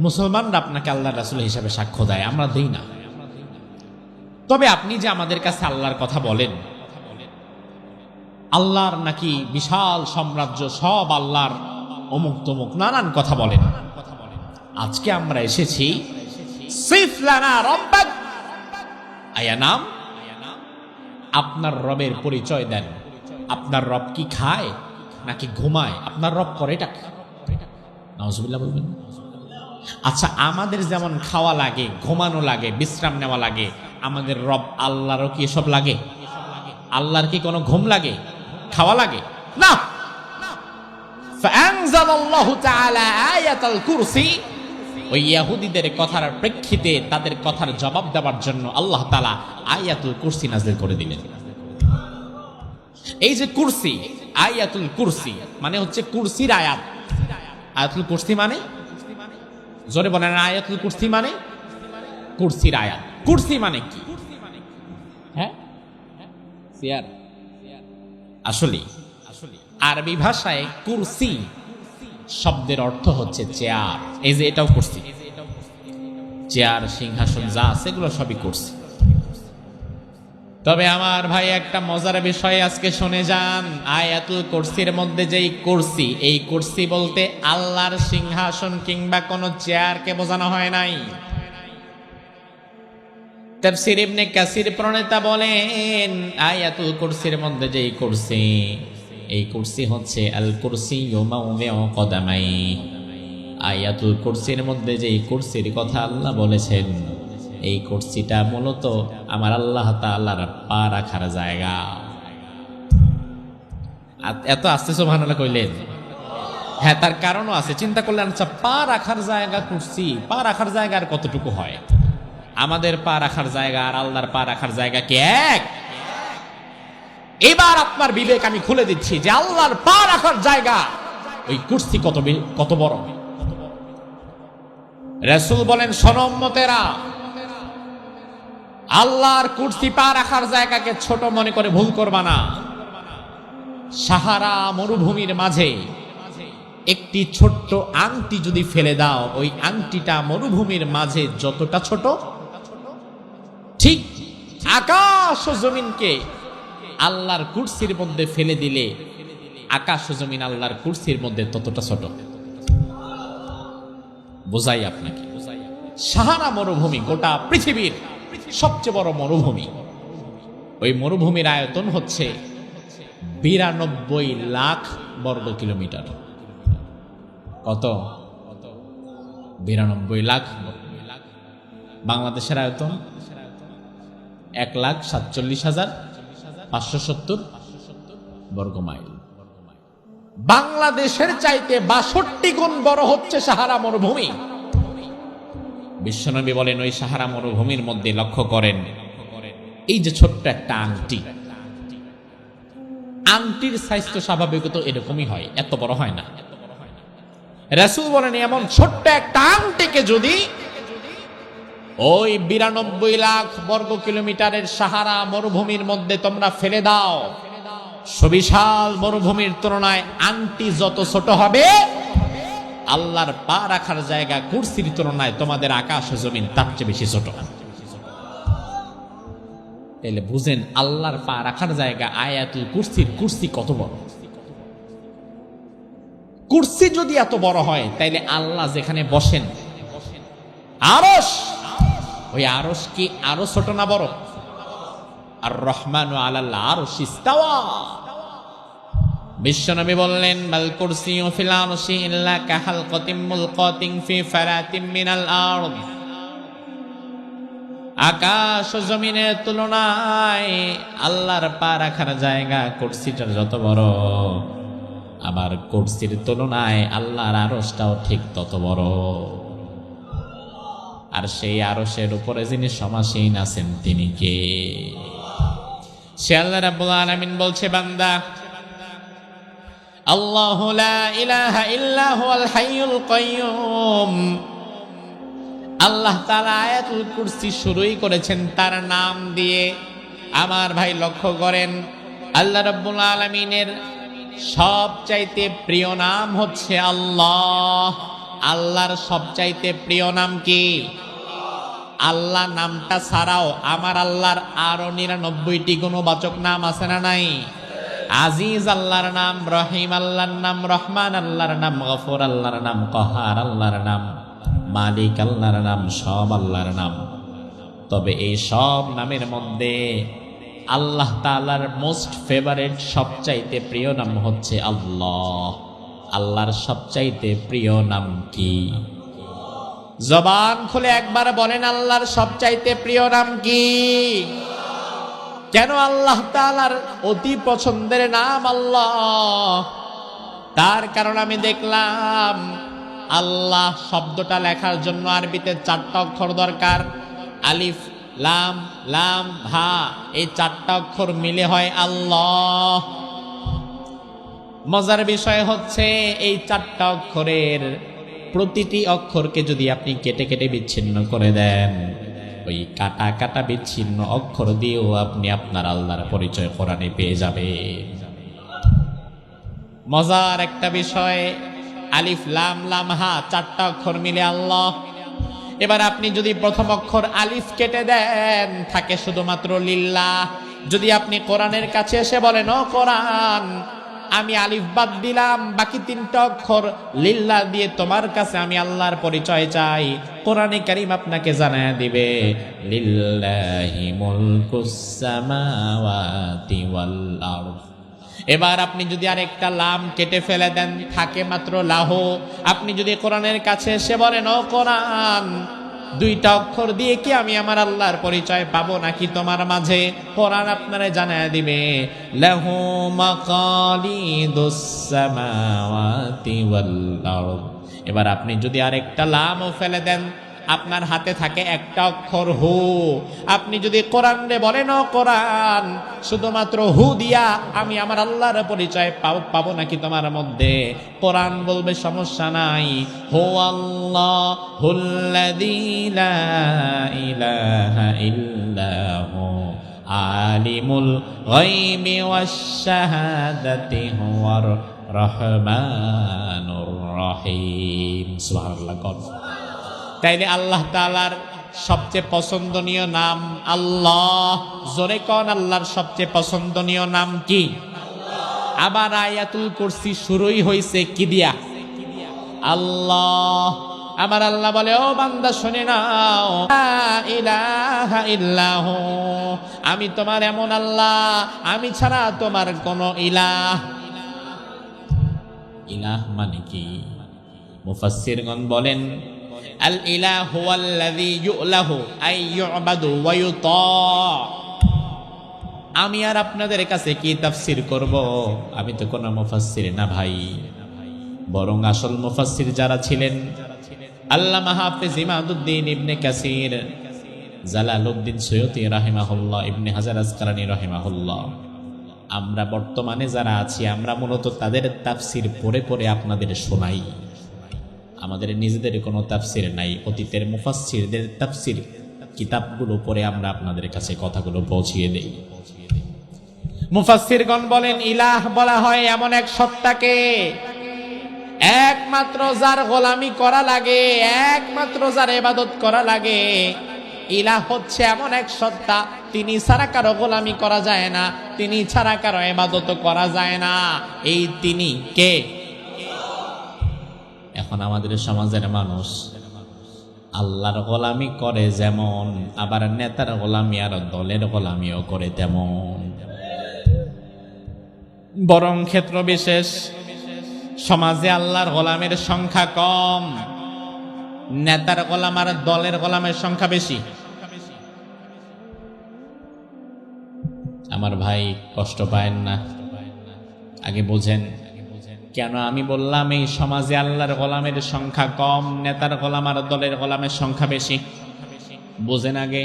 মুসলমানরা আপনাকে আল্লাহর রাসূল হিসেবে সাক্ষ্য দেয়, আমরা দেই না। তবে আপনি যে আমাদের কাছে আল্লাহর কথা বলেন, আল্লাহর নাকি বিশাল সাম্রাজ্য, সব আল্লাহর অমুক তমুক নানান কথা বলেন। আজকে আমরা এসেছি, সিফ লানা রব্বাক, আয়া নাম, আপনার রবের পরিচয় দেন। আপনার রব কি খায় নাকি ঘুমায়? আপনার রব করেটা কি? নাউজুবিল্লাহ বলবেন। আচ্ছা, আমাদের যেমন খাওয়া লাগে, ঘুমানো লাগে, বিশ্রাম নেওয়া লাগে, আমাদের রব আল্লাহরও কি এসব লাগে? আল্লাহর কি কোনো ঘুম লাগে, খাওয়া লাগে? না। ফাআনজালাল্লাহু তাআলা আয়াতুল কুরসি, ওই ইহুদিদের কথার প্রেক্ষিতে তাদের কথার জবাব দেওয়ার জন্য আল্লাহ তাআলা আয়াতুল কুরসি নাযিল করে দিলেন। এই যে কুরসি, আয়াতুল কুরসি মানে হচ্ছে কুরসির আয়াত। আয়াতুল কুরসি মানে, জোরে বলেন, আয়াতুল কুরসি মানে কুরসির আয়াত। কুরসি মানে কি? হ্যাঁ, চেয়ার। আসলে আরবি ভাষায় কুরসি শব্দের অর্থ হচ্ছে চেয়ার। এই যে এটাও কুরসি, চেয়ার, সিংহাসন যা আছে এগুলো সবই কুরসি। তবে আমার ভাই, একটা মজার বিষয় আজকে শুনে যান। আয়াতুল কুরসির মধ্যে যেই কুরসি, এই কুরসি বলতে আল্লাহর সিংহাসন কিংবা কোন চেয়ারকে বোঝানো হয় নাই। তাফসীর ইবনে কাসির প্রণেতা বলেন, আয়াতুল কুরসির মধ্যে যেই কুরসি, এই কুরসি হচ্ছে আল কুরসিয়্যু মাওদিউ কদামাই। আয়াতুল কুরসির মধ্যে যেই কুরসির কথা আল্লাহ বলেছেন, এই কুরসিটা মূলত আমার আল্লাহ তাআলার পা রাখার জায়গা। এত আস্তে সুবহানাল্লাহ কইলেন? হ্যাঁ, তার কারণও আছে। চিন্তা করলেন, আচ্ছা, পা রাখার জায়গা কুরসি, পা রাখার জায়গা আর কতটুকু হয়? আমাদের পা রাখার জায়গা আর আল্লাহর পা রাখার জায়গা কি এক? এবার আপনার বিবেক আমি খুলে দিচ্ছি যে আল্লাহর পা রাখার জায়গা, ওই কুরসি কত বড়। রাসূল বলেন, শোনো উম্মতেরা, আল্লাহর কুরসি পা রাখার জায়গাকে ছোট মনে করে ভুল করবা না। সাহারা মরুভূমির মাঝে একটি ছোট্ট আংটি যদি ফেলে দাও, ওই আংটিটা মরুভূমির মাঝে যতটা ছোট, ঠিক আকাশ ও জমিনকে আল্লাহর কুরসির মধ্যে ফেলে দিলে আকাশ ও জমিন আল্লাহর কুরসির মধ্যে ততটা ছোট। বোঝাই আপনাকে, সাহারা মরুভূমি গোটা পৃথিবীর সবচেয়ে বড় মরুভূমি। ওই মরুভূমির আয়তন হচ্ছে 92 লাখ বর্গ কিলোমিটার। কত? 92 লাখ। বাংলাদেশের আয়তন 1,47,570 বর্গ মাইল। বাংলাদেশের চাইতে 62 গুণ বড় হচ্ছে সাহারা মরুভূমি। বিশ্বনবী বলেন, ওই সাহারা মরুভূমির মধ্যে লক্ষ্য করেন, এই যে ছোট্ট একটা আংটি, আংটির সাইজ তো স্বাভাবিকত এরকমই হয়, এত বড় হয় না। রাসূল বলেন, এমন ছোট্ট একটা আংটিকে যদি ওই 92 লাখ বর্গ কিলোমিটারের সাহারা মরুভূমির মধ্যে তোমরা ফেলে দাও, সুবিশাল মরুভূমির তুলনায় আংটি যত ছোট হবে, আল্লাহর পা রাখার জায়গা কুরসির তুলনায় তোমাদের আকাশ ও জমিন তার চেয়ে বেশি ছোট। তাহলে বুঝেন আল্লাহর পা রাখার জায়গা আয়াতুল কুরসির কুরসি কত বড়। কুরসি যদি এত বড় হয়, তাইলে আল্লাহ যেখানে বসেন আরশ, ওই আরশ কি আরো ছোট না বড়? আর রহমানু আলাল আরশি ইস্তাওয়া। বিশ্বনবী বললেন, মাল কুরসিয়্যু ফিল আরশি ইল্লা কাহালকাতিম মুলকাতিন ফি ফারাতিম মিনাল আরদ। আকাশ ও জমিনের তুলনায় আল্লাহর পা রাখার জায়গা কুরসিটার যত বড়, আবার কুরসির তুলনায় আল্লাহর আরশটাও ঠিক তত বড়। আর সেই আরশের উপরে যিনি সমাসীন আছেন তিনি কে? সে আল্লাহ রাব্বুল আলামিন বলছে, বান্দা, আল্লাহু লা ইলাহা ইল্লা হুয়াল হাইয়ুল কাইয়্যুম। আল্লাহ তাআলা আয়াতুল কুরসি শুরুই করেছেন তার নাম দিয়ে। আমার ভাই লক্ষ্য করেন, আল্লাহ রাব্বুল আলামিনের সবচাইতে প্রিয় নাম হচ্ছে আল্লাহ। আল্লাহর সবচাইতে প্রিয় নাম কি? আল্লাহ নামটা ছাড়াও আমার আল্লাহর আরো 99টি গুণবাচক নাম আছে না নাই? আজিজ আল্লাহর নাম, রহিম আল্লাহর নাম, রহমান আল্লাহর নাম, গফুর আল্লাহর নাম, কহার আল্লাহর নাম, মালিক আল্লাহর নাম, সব আল্লাহর নাম। তবে এই সব নামের মধ্যে আল্লাহ তাআলার মোস্ট ফেভারিট, সবচাইতে প্রিয় নাম হচ্ছে আল্লাহ। আল্লাহর সবচাইতে প্রিয় নাম কি? জবান খুলে একবার বলেন, আল্লাহর সবচাইতে প্রিয় নাম কি? কেন আল্লাহ তাআলার অতি পছন্দের নাম আল্লাহ? তার কারণ আমি দেখলাম আল্লাহ শব্দটা লেখার জন্য আরবিতে 4টা অক্ষর দরকার। আলিফ, লাম, লাম, হা, এই 4টা অক্ষর মিলে হয় আল্লাহ। মজার বিষয় হচ্ছে এই 4টা অক্ষরের প্রতিটি অক্ষরকে যদি আপনি কেটে কেটে বিচ্ছিন্ন করে দেন, ওই কাটা কাটা বিচ্ছিন্ন অক্ষর দিয়েও আপনি আপনার আল্লাহর পরিচয় কোরআনে পেয়ে যাবেন। মজার একটা বিষয়, আলিফ, লাম, লাম, হা 4টা অক্ষর মিলে আল্লাহ। এবার আপনি যদি প্রথম অক্ষর আলিফ কেটে দেন, থাকে শুধুমাত্র লিল্লাহ। যদি আপনি কোরআনের কাছে এসে বলেন, ও কোরআন, আমি আলিফ বাদ দিলাম, বাকি 3টা অক্ষর লিল্লাহ দিয়ে তোমার কাছে আমি আল্লাহর পরিচয় চাই, কোরআনে কারীম আপনাকে জানায় দিবে লিল্লাহি মুলকুস সামাওয়াতি ওয়াল আরদ। এবার আপনি যদি আরেকটা লাম কেটে ফেলে দেন, থাকে মাত্র লাহ। আপনি যদি কোরআনের কাছে এসে বলেন, ও কোরআন, 2টা অক্ষর দিয়ে কি আমি আমার আল্লাহর পরিচয় পাবো নাকি তোমার মাঝে? কোরআন আপনারে জানায় দিবে লাহু মাকালিদুস সামাওয়াতি ওয়াল আরদ। এবার আপনি যদি আরেকটা লামও ফেলে দেন, আপনার হাতে থাকে একটা অক্ষর হু। আপনি যদি কোরআনে বলেন, ও কোরআন, শুধুমাত্র হু দিয়া আমি আমার আল্লাহর পরিচয় পাবো নাকি তোমার মধ্যে? কোরআন বলবে সমস্যা নাই, হু আল্লাহুল্লাযী লা ইলাহা ইল্লাহু আলিমুল গায়বি ওয়াশ শাহাদাতি হুয়ার রহমানুর রহিম। সুবহানাল্লাহ। তাইলে আল্লাহ তাআলার সবচেয়ে পছন্দনীয় নাম আল্লাহ। জোরে কোন, আল্লাহর সবচেয়ে পছন্দনীয় নাম কি? আবার আয়াতুল কুরসি শুরুই হইছে কি দিয়া? আল্লাহ। আমার আল্লাহ বলে, ও বান্দা শুনে নাও, লা ইলাহা ইল্লাহু, আমি তোমার এমন আল্লাহ, আমি ছাড়া তোমার কোনো ইলাহ। ইলাহ মানে কি? মুফাসসিরগণ বলেন, আল ইলাহু আল্লাযী ইউলাহু আই ইউবাদু ওয়া ইউতা। আমি আর আপনাদের কাছে কি তাফসীর করব? আমি তো কোনো মুফাসসির না ভাই, বরং আসল মুফাসসির যারা ছিলেন আল্লামা হাফেজ ইমাদুদ্দিন ইবনে কাসির, জালালউদ্দিন সৈয়দী রাহিমাহুল্লাহ, ইবনে হাজার আসকালানী রাহিমাহুল্লাহ। আমরা বর্তমানে যারা আছি, আমরা মূলত তাদের তাফসীর পড়ে পড়ে আপনাদের শোনাই। আমাদের নিজেদের কোনো তাফসীর নাই, অতীতের মুফাসসিরদের তাফসীর কিতাবগুলো পড়ে আমরা আপনাদের কাছে কথাগুলো পৌঁছিয়ে দেই। মুফাসসিরগণ বলেন, ইলাহ বলা হয় এমন এক সত্তাকে, একমাত্র যার গোলামি করা লাগে, একমাত্র যার ইবাদত করা লাগে। ইলাহ হচ্ছে এমন এক সত্তা, তিনি ছাড়া কারো গোলামি করা যায় না, তিনি ছাড়া কারো ইবাদত করা যায় না। এই তিনি কে? এখন আমাদের সমাজের মানুষ আল্লাহর গোলামি করে যেমন, আবার নেতার গোলামি আর দলের গোলামিও করে তেমন। বরং ক্ষেত্র বিশেষ সমাজে আল্লাহর গোলামের সংখ্যা কম, নেতার গোলাম আর দলের গোলামের সংখ্যা বেশি। আমার ভাই কষ্ট পায়েন না, আগে বোঝেন কেন আমি বললাম এই সমাজে আল্লাহর গোলামের সংখ্যা কম, নেতার গোলাম আর দলের গোলামের সংখ্যা বেশি। বোঝেন আগে।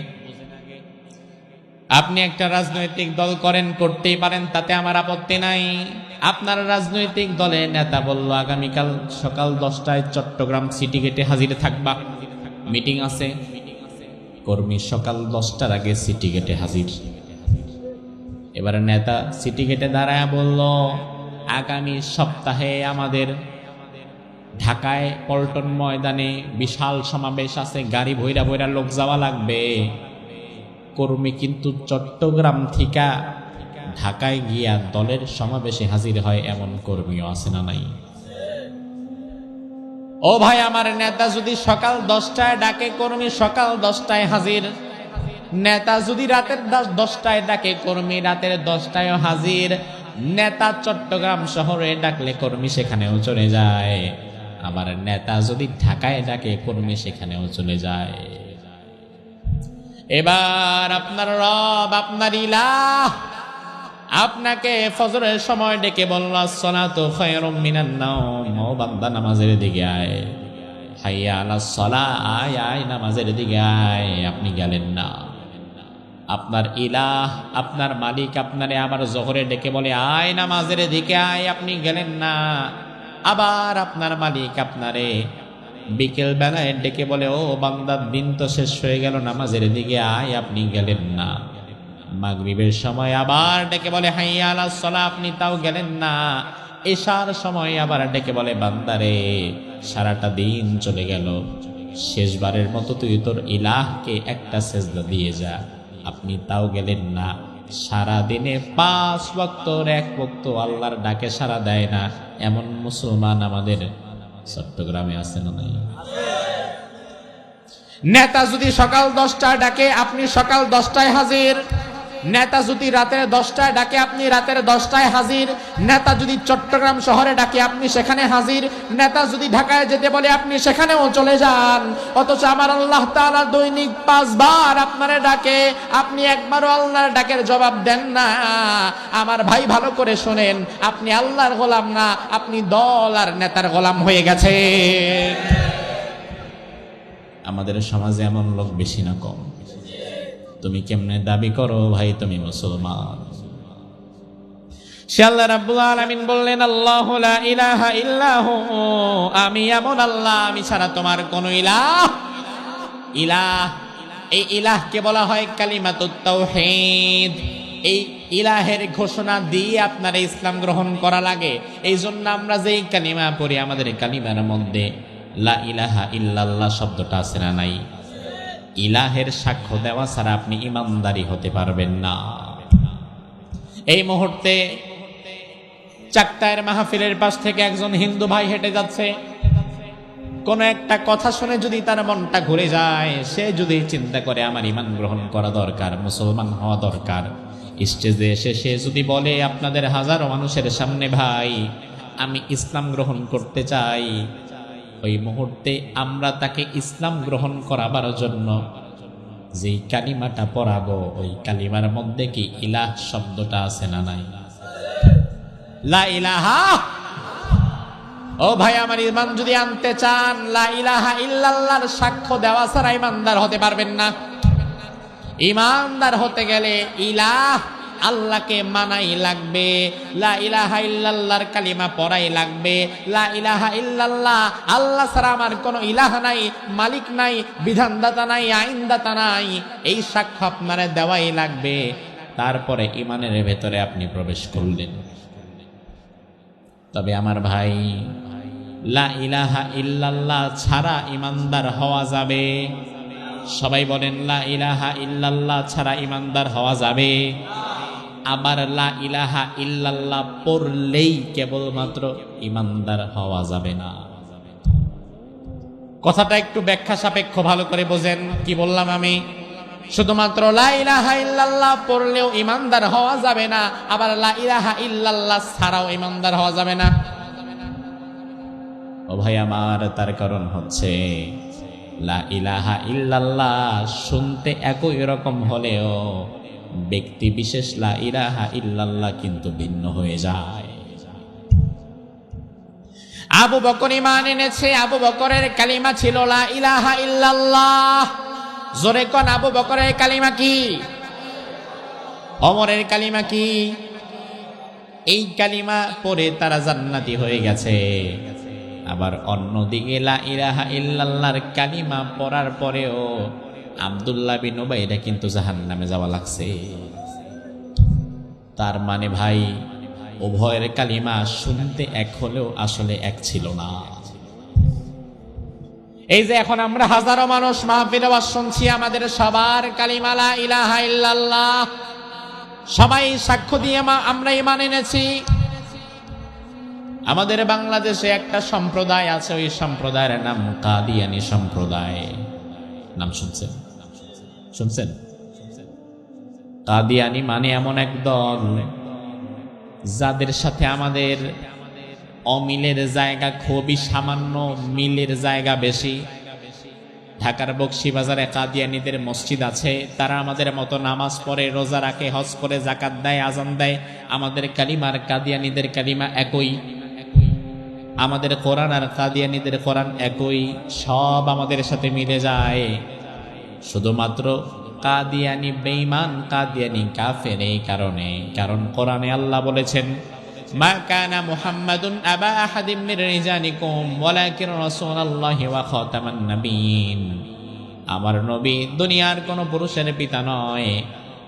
আপনি একটা রাজনৈতিক দল করেন, করতেই পারেন, তাতে আমার আপত্তি নাই। আপনার রাজনৈতিক দলের নেতা বলল আগামীকাল সকাল 10টায় চট্টগ্রাম সিটি গেটে হাজির থাকবা, মিটিং আছে। কর্মী সকাল 10টার আগে সিটি গেটে হাজির। এবারে নেতা সিটি গেটে দাঁড়ায় বলল, আগামী সপ্তাহে আমাদের ঢাকায় পল্টন ময়দানে বিশাল সমাবেশ আছে, গাড়ি ভৈরা ভৈরা লোক যাওয়া লাগবে। কর্মী কিন্তু চট্টগ্রাম থেকে ঢাকায় গিয়া দলের সমাবেশে হাজির হয়, এমন কর্মীও আছে না নাই? ও ভাই, আমার নেতা যদি সকাল 10টায় ডাকে, কর্মী সকাল 10টায় হাজির। নেতা যদি রাতের 10টায় ডাকে, কর্মী রাতের 10টায় হাজির। নেতা চট্টগ্রাম শহরে ডাকলে কর্মী সেখানেও চলে যায়। আবার নেতা যদি ঢাকায় ডাকে, কর্মী সেখানেও চলে যায়। এবার আপনার রব, আপনার ইলাহ আপনাকে ফজরের সময় ডেকে বলল, আসসালাতু খায়রুম মিনান নাওম, ও বান্দা নামাজের দিকে আয়। হাইয়া আলাস সালাহ, আয় আয় নামাজের দিকে আয়। আপনি গেলেন না। আপনার ইলাহ, আপনার মালিক আপনারে আবার জোহরে ডেকে বলে, আয় নামাজের দিকে আয়। আপনি গেলেন না। আবার আপনার মালিক আপনারে বিকেল বেলায় ডেকে বলে, ও বান্দার দিন তো শেষ হয়ে গেল, নামাজের দিকে আয়। আপনি গেলেন না। মাগরিবের সময় আবার ডেকে বলে, হাইয়া আলাস সালাহ, আপনি তাও গেলেন না। এশার সময় আবার ডেকে বলে, বান্দারে সারাটা দিন চলে গেল, শেষবারের মতো তুই তোর ইলাহকে একটা সেজদা দিয়ে যা। আপনি তাও গেলেন না। সারা দিনে 5 ওয়াক্তর 1 ওয়াক্ত আল্লাহর ডাকে সাড়া দেয় না, এমন মুসলমান আমাদের চট্টগ্রামে আছে না নাই? নেতা যদি সকাল 10টায় ডাকে, আপনি সকাল 10টায় হাজির। নেতা যদি রাতের 10টায় ডাকে, আপনি রাতের 10টায় হাজির। নেতা যদি চট্টগ্রাম শহরে ডাকে, আপনি সেখানে হাজির। নেতা যদি ঢাকায় যেতে বলে, আপনি সেখানেও চলে যান। অথচ আমার আল্লাহ তাআলা দৈনিক 5 বার আপনারে ডাকে, আপনি একবারও আল্লাহর ডাকের জবাব দেন না। আমার ভাই, ভালো করে শোনেন, আপনি আল্লাহর গোলাম না, আপনি দল আর নেতার গোলাম হয়ে গেছেন। আমাদের সমাজে এমন লোক বেশি না কম? তুমি কেমনে দাবি করো ভাই তুমি মুসলমান? সে আল্লাহ রাব্বুল আলামিন বললেন, আল্লাহু লা ইলাহা ইল্লাহু, আমি এমন আল্লাহ, আমি ছাড়া তোমার কোনো ইলাহ। এই ইলাহকে বলা হয় কালিমাতুত তাওহীদ। এই ইলাহের ঘোষণা দিয়ে আপনার ইসলাম গ্রহণ করা লাগে। এই জন্য আমরা যেই কালিমা পড়ি, আমাদের কালিমার মধ্যে লা ইলাহা ইল্লাল্লাহ শব্দটা আছে না নাই? ইলাহের সাক্ষ্য দেওয়া ছাড়া আপনি ইমানদারি হতে পারবেন না। এই মুহূর্তে চাকতায়ের মাহফিলের পাশ থেকে একজন হিন্দু ভাই হেঁটে যাচ্ছে। কোন একটা কথা শুনে যদি তার মনটা ঘুরে যায়, সে যদি চিন্তা করে আমার ইমান গ্রহণ করা দরকার, মুসলমান হওয়া দরকার, স্টেজে এসে সে যদি বলে আপনাদের হাজারো মানুষের সামনে, ভাই আমি ইসলাম গ্রহণ করতে চাই, ওই মুহূর্তে আমরা তাকে ইসলাম গ্রহণ করাবার জন্য যেই কালিমাটা পড়াবো, ওই কালিমার মধ্যে কি ইলাহ শব্দটা আছে না নাই? লা ইলাহা। ও ভাই, আমার ইমান যদি আনতে চান, লা ইলাহা ইল্লাল্লাহর সাক্ষ্য দেওয়া ছাড়া ইমানদার হতে পারবেন না। ইমানদার হতে গেলে ইলাহ আল্লাহকে মানাই লাগবে, লা ইলাহা ইল্লাল্লাহর কালিমা পড়াই লাগবে। লা ইলাহা ইল্লাল্লাহ, আল্লাহ ছাড়া আমার কোনো ইলাহ নাই, মালিক নাই, বিধানদাতা নাই, আইনদাতা নাই, এই সাক্ষ্য আপনারা দেওয়াই লাগবে। তারপরে ইমানের ভেতরে আপনি প্রবেশ করলেন। তবে আমার ভাই, লা ইলাহা ইল্লাল্লাহ ছাড়া ইমানদার হওয়া যাবে? সবাই বলেন, লা ইলাহা ইল্লাল্লাহ ছাড়া ইমানদার হওয়া যাবে? আবার লা ইলাহা ইল্লাল্লাহ পড়লেই কেবলমাত্র ইমানদার হওয়া যাবে না। কথাটা একটু ব্যাখ্যা সাপেক্ষ, ভালো করে বোঝেন কি বললাম আমি। শুধুমাত্র লা ইলাহা ইল্লাল্লাহ পড়লেও ইমানদার হওয়া যাবে না, আবার লা ইলাহা ইল্লাল্লাহ ছাড়াও ইমানদার হওয়া যাবে না। ও ভাই আমার, তার কারণ হচ্ছে লা ইলাহা ইল্লাল্লাহ শুনতে একই রকম হলেও ব্যক্তি বিশেষ লা ইলাহা ইল্লাল্লাহ কিন্তু ভিন্ন হয়ে যায়। আবু বকর ঈমান এনেছে, আবু বকরের কালিমা ছিল লা ইলাহা ইল্লাল্লাহ। জোরে কোন, আবু বকরের কালিমা কি? ওমরের কালিমা কি? এই কালিমা পড়ে তারা জান্নাতি হয়ে গেছে। আবার অন্যদিকে লা ইলাহা ইল্লাল্লাহর কালিমা পড়ার পরেও আব্দুল্লাহ বিন উবাইদা কিন্তু জাহান্নামে যাওয়া লাগছে। তার মানে ভাই, উভয়ের কালিমা শুনতে এক হলেও আসলে এক ছিল না। এই যে এখন আমরা হাজারো মানুষ মাহফিলে ওয়াজ শুনছি, আমাদের সবার কালিমা লা ইলাহা ইল্লাল্লাহ, সবাই সাক্ষ্য দিয়ে আমরা ঈমান এনেছি। আমাদের বাংলাদেশে একটা সম্প্রদায় আছে, ওই সম্প্রদায়ের নাম কাদিয়ানী সম্প্রদায়। নাম শুনছেন? শুনছেন? কাদিয়ানী মানে এমন এক দল যাদের সাথে আমাদের অমিলের জায়গা খুবই সামান্য, মিলের জায়গা বেশি। ঢাকার বকশীবাজারে কাদিয়ানীদের মসজিদ আছে, তারা আমাদের মতো নামাজ পড়ে, রোজা রাখে, হজ করে, যাকাত দেয়, আজান দেয়। আমাদের কালিমার কাদিয়ানীদের কালিমা একই, আমাদের কোরআন আর কাদিয়ানীদের কোরআন একই, সব আমাদের সাথে মিলে যায়। শুধুমাত্র কাদিয়ানী বেঈমান, কাদিয়ানী কাফের এই কারণে, কারণ কোরআনে আল্লাহ বলেছেন, মা কানা মুহাম্মাদুন আবা আহাদিম মির রিজালিকুম ওয়ালাকিন রাসূলুল্লাহি ওয়া খাতামান নাবিয়্যিন। আমার নবী দুনিয়ার কোন পুরুষের পিতা নয়,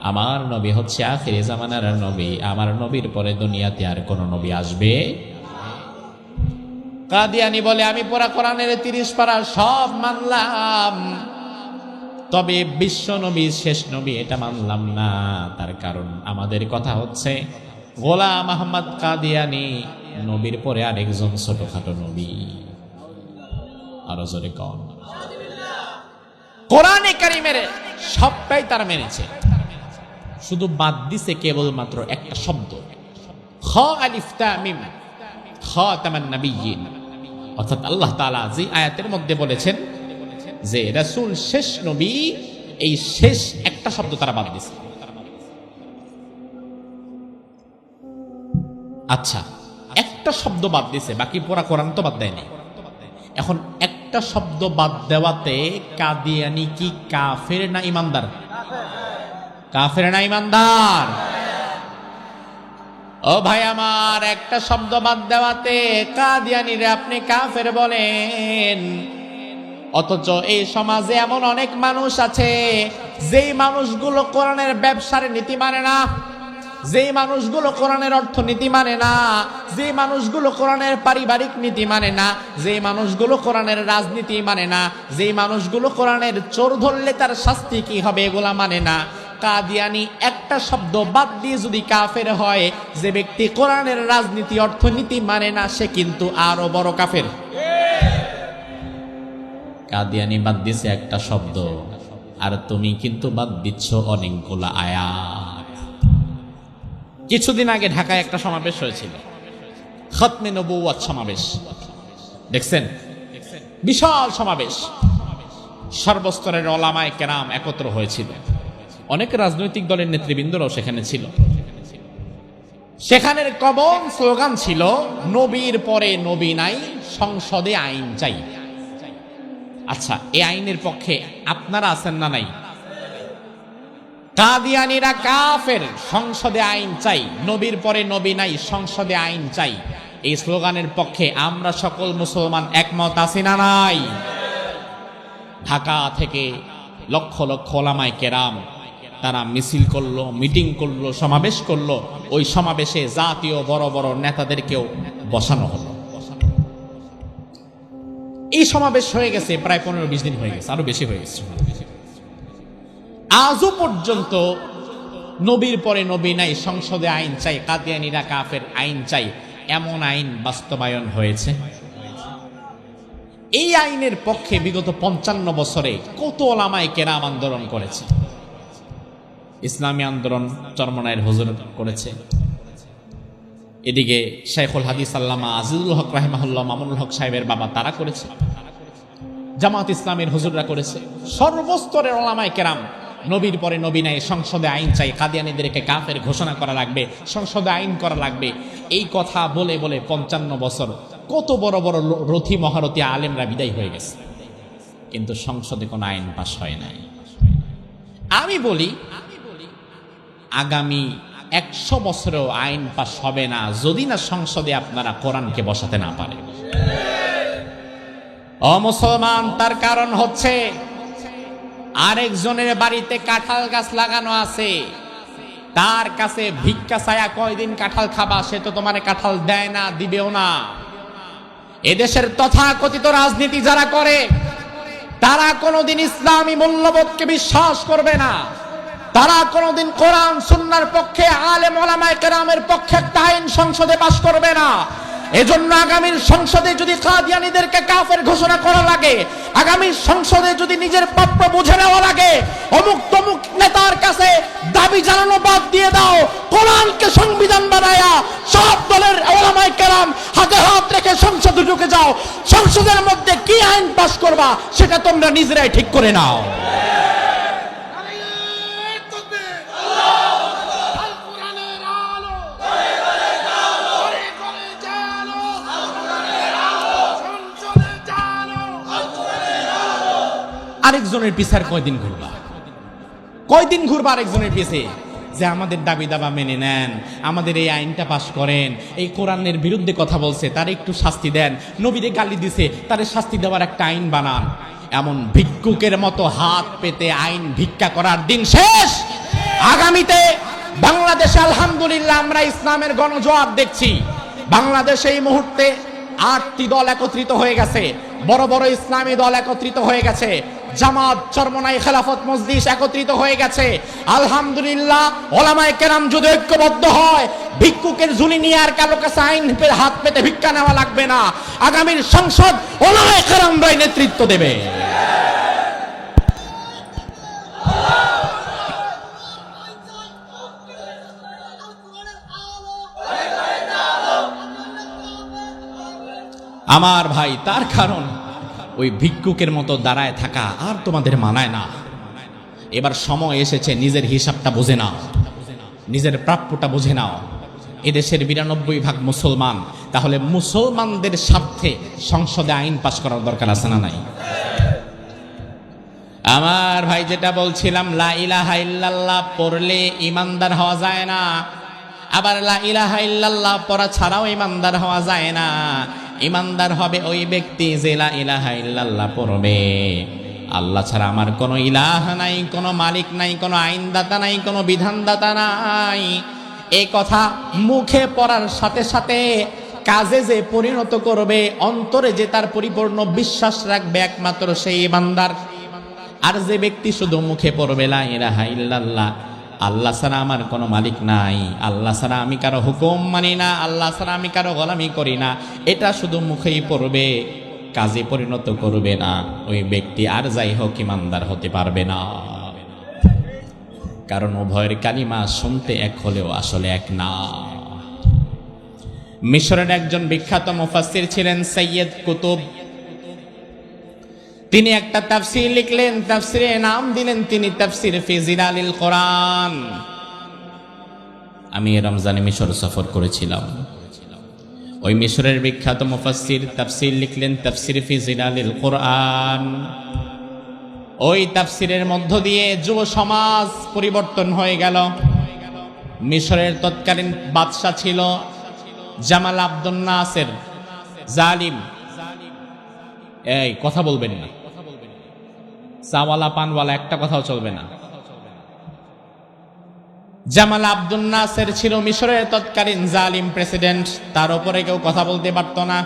আমার নবী হচ্ছে আখিরি জামানার নবী। আমার নবীর পরে দুনিয়াতে আর কোন নবী আসবে। কাদিয়ানী বলে, আমি পুরা কোরআনের 30 পারা সব মানলাম, তবে বিশ্ব নবী শেষ নবী এটা মানলাম না। তার কারণ আমাদের কথা হচ্ছে গোলাম আহমদ কাদিয়ানী নবীর পরে আরেকজন ছোটখাটো নবী। আরো জোরে কন। কোরআনে কারিমের সবটাই তারা মেনেছে, শুধু বাদ দিছে কেবলমাত্র একটা শব্দ, খ আলিফ তা মিম, খাতামান নাবিয়্যিন। অর্থাৎ আল্লাহ তাআলা যে আয়াতের মধ্যে বলেছেন যে রাসূল শেষ নবী, এই শেষ একটা শব্দ তারা বাদ দিছে। আচ্ছা, একটা শব্দ বাদ দিছে, বাকি পুরা কোরআন তো বাদ দেয়নি। এখন একটা শব্দ বাদ দেওয়াতে কাদিয়ানী কি কাফের না ইমানদার? কাফের না ইমানদার? ও ভাই আমার, একটা শব্দ বাদ দেওয়াতে কাদিয়ানীরে আপনি কাফের বলেন, অথচ এই সমাজে এমন অনেক মানুষ আছে যেই মানুষগুলো কোরআনের ব্যবসার নীতি মানে না, যেই মানুষগুলো কোরআনের অর্থনীতি মানে না, যেই মানুষগুলো কোরআনের পারিবারিক নীতি মানে না, যেই মানুষগুলো কোরআনের রাজনীতি মানে না, যেই মানুষগুলো কোরআনের চোর ধরলে তার শাস্তি কি হবে এগুলা মানে না। কাদিয়ানী একটা শব্দ বাদ দিয়ে যদি কাফের হয়, যে ব্যক্তি কোরআনের রাজনীতি অর্থনীতি মানে না, সে কিন্তু আরো বড় কাফের। কাদিয়ানী বাদ দিছে একটা শব্দ, আর তুমি কিন্তু বাদ দিচ্ছ অনেকগুলা আয়াত। কিছুদিন আগে ঢাকায় একটা সমাবেশ হয়েছিল, খতমে নবুওয়াত সমাবেশ, দেখছেন? বিশাল সমাবেশ, সর্বস্তরের ওলামায়ে কেরাম একত্র হয়েছিল, অনেক রাজনৈতিক দলের নেতৃবৃন্দরাও সেখানে ছিল। সেখানের কমন স্লোগান ছিল, নবীর পরে নবী নাই, সংসদে আইন চাই। আচ্ছা, এই আইনের পক্ষে আপনারা আছেন না নাই? কাদিয়ানীরা কাফের, সংসদে আইন চাই, নবীর পরে নবী নাই, সংসদে আইন চাই, এই স্লোগানের পক্ষে আমরা সকল মুসলমান একমত আছি না নাই? ঢাকা থেকে লক্ষ লক্ষ ওলামায়ে কেরাম তারা মিছিল করলো, মিটিং করলো, সমাবেশ করলো। ওই সমাবেশে জাতীয় বড় বড় নেতাদেরকেও বসানো হলো। এই সমাবেশ হয়ে গেছে প্রায় 15-20 দিন হয়ে গেছে, আরো বেশি হয়ে গেছে। আজও পর্যন্ত নবীর পরে নবী নাই, সংসদে আইন চাই, কাদিয়ানীরা কাফের, আইন চাই, এমন আইন বাস্তবায়ন হয়েছে? এই আইনের পক্ষে বিগত 55 বছরে কত ওলামায়ে কেরাম আন্দোলন করেছে। ইসলামী আন্দোলন চরমনায়ের হুজুর করেছে, এদিকে শাইখুল হাদিস আল্লামা আজিজুল হক রাহিমাহুল্লাহ মামুনুল হক সাহেবের বাবা তারা করেছে, জামাত ইসলামের হুজুররা করেছে। সর্বস্তরের ওলামায়ে কেরাম নবীর পরে নবী নাই, সংসদে আইন চাই, কাদিয়ানীদেরকে কাফের ঘোষণা করা লাগবে, সংসদে আইন করা লাগবে, এই কথা বলে বলে 55 বছর কত বড় বড় রথী মহারথী আলেমরা বিদায় হয়ে গেছে, কিন্তু সংসদে কোনো আইন পাস হয় নাই। আমি বলি, আগামী 100 বছরেও আইন পাস হবে না যদি না সংসদে আপনারা কোরআনকে বসাতে না পারেন। ও মুসলমান, তার কারণ হচ্ছে আরেকজনের বাড়িতে কাঁঠাল গাছ লাগানো আছে, তার কাছে ভিক্ষা ছায়া কয়দিন কাঁঠাল খাবা, সে তো তোমার কাঁঠাল দেয় না, দিবেও না। এদেশের তথাকথিত রাজনীতি যারা করে তারা কোনোদিন ইসলামী মূল্যবোধকে বিশ্বাস করবে না, তারা কোনোদিন কোরআন সুন্নাহর পক্ষে, আলেম ওলামায়ে কেরামের পক্ষে একটা আইন সংসদে পাশ করবে না। এজন্য আগামীর সংসদে যদি কাদিয়ানীদেরকে কাফের ঘোষণা করা লাগে, আগামী সংসদে যদি নিজের প্রাপ্য বুঝে নেওয়া লাগে, অমুক তমুক নেতার কাছে দাবি জানানো বাদ দিয়ে দাও, কোরআনকে সংবিধান বানায়া সব দলের ওলামায়ে কেরাম হাতে হাত রেখে সংসদে ঢুকে যাও। সংসদের মধ্যে কি আইন পাশ করবা সেটা তোমরা নিজেরাই ঠিক করে নাও। আরেকজনের পিছে আর কয়দিন ঘুরবা, কয়দিন ঘুরবা আরেকজনের পিছে, যে আমাদের দাবি দাবা মেনে নেন, আমাদের এই আইনটা পাশ করেন, এই কোরআনের বিরুদ্ধে কথা বলছে তারে একটু শাস্তি দেন, নবীরে গালি দিছে তারে শাস্তি দেওয়ার একটা আইন বানান। এমন ভিক্ষুকের মতো হাত পেতে আইন ভিক্ষা করার দিন শেষ। আগামীতে বাংলাদেশে আলহামদুলিল্লাহ আমরা ইসলামের গণজোয়ার দেখছি। বাংলাদেশে এই মুহূর্তে 8টি দল একত্রিত হয়ে গেছে, বড় বড় ইসলামী দল একত্রিত হয়ে গেছে, জামাত, চরমনাই, খেলাফত মজলিস একত্রিত হয়ে গেছে। আলহামদুলিল্লাহ ওলামায়ে কেরাম যদি ঐক্যবদ্ধ হয়, ভিক্ষুকের ঝুলি নিয়ে আর কারো কাছে আইন হাত পেতে ভিক্ষা নেওয়া লাগবে না। আগামীর সংসদ ওলামায়ে কেরামরাই নেতৃত্ব দেবে। আমার ভাই, তার কারণ ওই ভিক্ষুকের মতো দাঁড়ায় থাকা আর তোমাদের মানায় না। এবার সময় এসেছে নিজের হিসাবটা বুঝে নাও, নিজের প্রাপ্যটা বুঝে নাও। এদেশের 92% মুসলমান, তাহলে মুসলমানদের স্বার্থে সংসদে আইন পাশ করার দরকার আছে না নাই? আমার ভাই, যেটা বলছিলাম, লা ইলাহা ইল্লাল্লাহ পড়লে ইমানদার হওয়া যায় না, আবার লা ইলাহা ইল্লাল্লাহ পড়া ছাড়াও ইমানদার হওয়া যায় না। ইমানদার হবে ওই ব্যক্তি যে লা ইলাহা ইল্লাল্লাহ পড়বে, আল্লাহ ছাড়া আমার কোনো ইলাহ নাই, কোনো মালিক নাই, কোনো আইনদাতা নাই, কোনো বিধানদাতা নাই। এই কথা মুখে পড়ার সাথে সাথে কাজে যে পরিণত করবে, অন্তরে যে তার পরিপূর্ণ বিশ্বাস রাখবে, একমাত্র সেই ইমানদার। আর যে ব্যক্তি শুধু মুখে পড়বে লা ইলাহা ইল্লাল্লাহ, আল্লাহ ছাড়া আমার কোনো মালিক নাই, আল্লাহ ছাড়া আমি কারো হুকুম মানি না, আল্লাহ ছাড়া আমি কারো গোলামি করি না, এটা শুধু মুখেই পড়বে, কাজে পরিণত করবে না, ওই ব্যক্তি আর যাই হোক ইমানদার হতে পারবে না। কারণ উভয়ের কালিমা শুনতে এক হলেও আসলে এক না। মিশরের একজন বিখ্যাত মুফাসসির ছিলেন সৈয়দ কুতুব। তিনি একটা তাফসীর লিখলেন, তাফসীরে নাম দিলেন তিনি তাফসীর ফি জিলালিল কোরআন। আমি রমজানে মিশর সফর করেছিলাম। ওই মিশরের বিখ্যাত মুফাসসির তাফসীর লিখলেন তাফসীর ফি জিলালিল কোরআন। ওই তাফসীরের মধ্য দিয়ে যুব সমাজ পরিবর্তন হয়ে গেল। মিশরের তৎকালীন বাদশা ছিল জামাল আব্দুন নাসের, জালিম। এই কথা বলবেন না, চাওয়ালা পানওয়ালা একটা কথাও চলবে না। জামাল আব্দুন নাসের ছিল মিশরের তৎকালীন জালিম প্রেসিডেন্ট, তার উপরে কেউ কথা বলতে পারত না।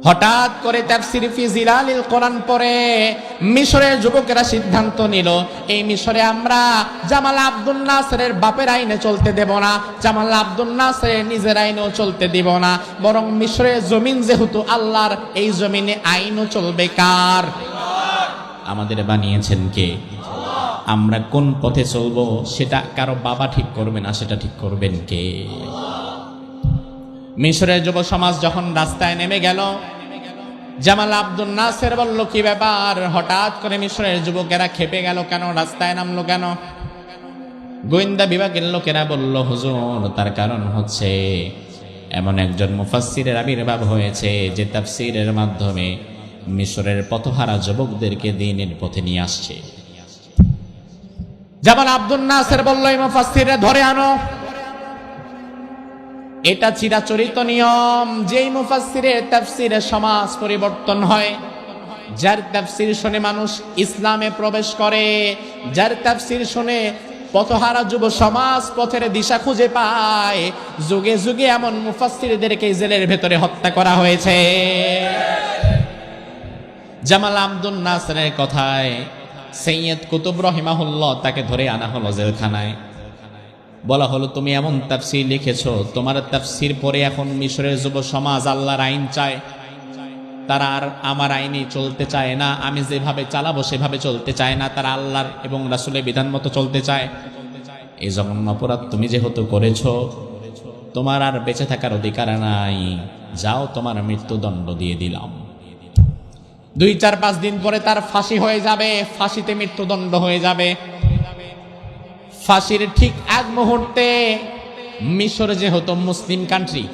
হঠাৎ করে তাফসীর ফি জিলালিল কোরআন পড়ে মিশরের যুবকেরা সিদ্ধান্ত নিল, এই মিশরে আমরা জামাল আব্দুন নাসেরের বাপের আইনে চলতে দেব না, জামাল আব্দুন নাসেরের নিজের আইনেও চলতে দিব না, বরং মিশরের জমিন যেহেতু আল্লাহর, এই জমিনে আইনও চলবে কার? আমাদের বানিয়েছেন কে? আমরা কোন পথে চলবো সেটা কারো বাবা ঠিক করবে না, সেটা ঠিক করবেন কে? মিশরের যুব সমাজ যখন রাস্তায় নেমে গেল, জামাল আব্দুন নাসের বলল, কি ব্যাপার? হঠাৎ করে মিশরের যুবকেরা খেপে গেল কেন, রাস্তায় নামলো কেন? গোয়েন্দা বিভাগের লোকেরা বলল, হুজুর, তার কারণ হচ্ছে এমন একজন মুফাসসিরের আবির্ভাব হয়েছে যে তাফসীরের মাধ্যমে মিশরের পথহারা যুবকদেরকে দ্বীনের পথে নিয়ে আসছে। জামাল আব্দুন নাসের বলল, এই মুফাসসিররা ধরে আনো। এটা চিরাচরিত নিয়ম, যেই মুফাসসিরের তাফসীরে সমাজ পরিবর্তন হয়, যার তাফসীর শুনে মানুষ ইসলামে প্রবেশ করে, যার তাফসীর শুনে পথহারা যুব সমাজ পথের দিশা খুঁজে পায়। যুগে যুগে এমন মুফাসসিরদেরকে জেলের ভেতরে হত্যা করা হয়েছে। জামাল আব্দুল নাসেরের কথায় সৈয়দ কুতুব রহিমাহুল্লাহ তাকে ধরে আনা হলো জেলখানায়। বলা হলো, তুমি এমন তাফসীর লিখেছো, তোমার তাফসীর পড়ে এখন মিশরের যুব সমাজ আল্লাহর আইন চায়। তারা আর আমার আইনে চলতে চায় না, আমি যেভাবে চালাবো সেভাবে চলতে চায় না, তারা আল্লাহর এবং রাসূলের বিধান মতো চলতে চায়। এই জঘন্য অপরাধ তুমি যেহেতু করেছো, তোমার আর বেঁচে থাকার অধিকার নাই, যাও, তোমার মৃত্যুদণ্ড দিয়ে দিলাম। 2-4-5 দিন পরে তার ফাঁসি হয়ে যাবে, ফাঁসিতে মৃত্যুদণ্ড হয়ে যাবে। ফাঁসির ঠিক এক মুহূর্তে মিশর যেহেতু মুসলিম কান্ট্রি,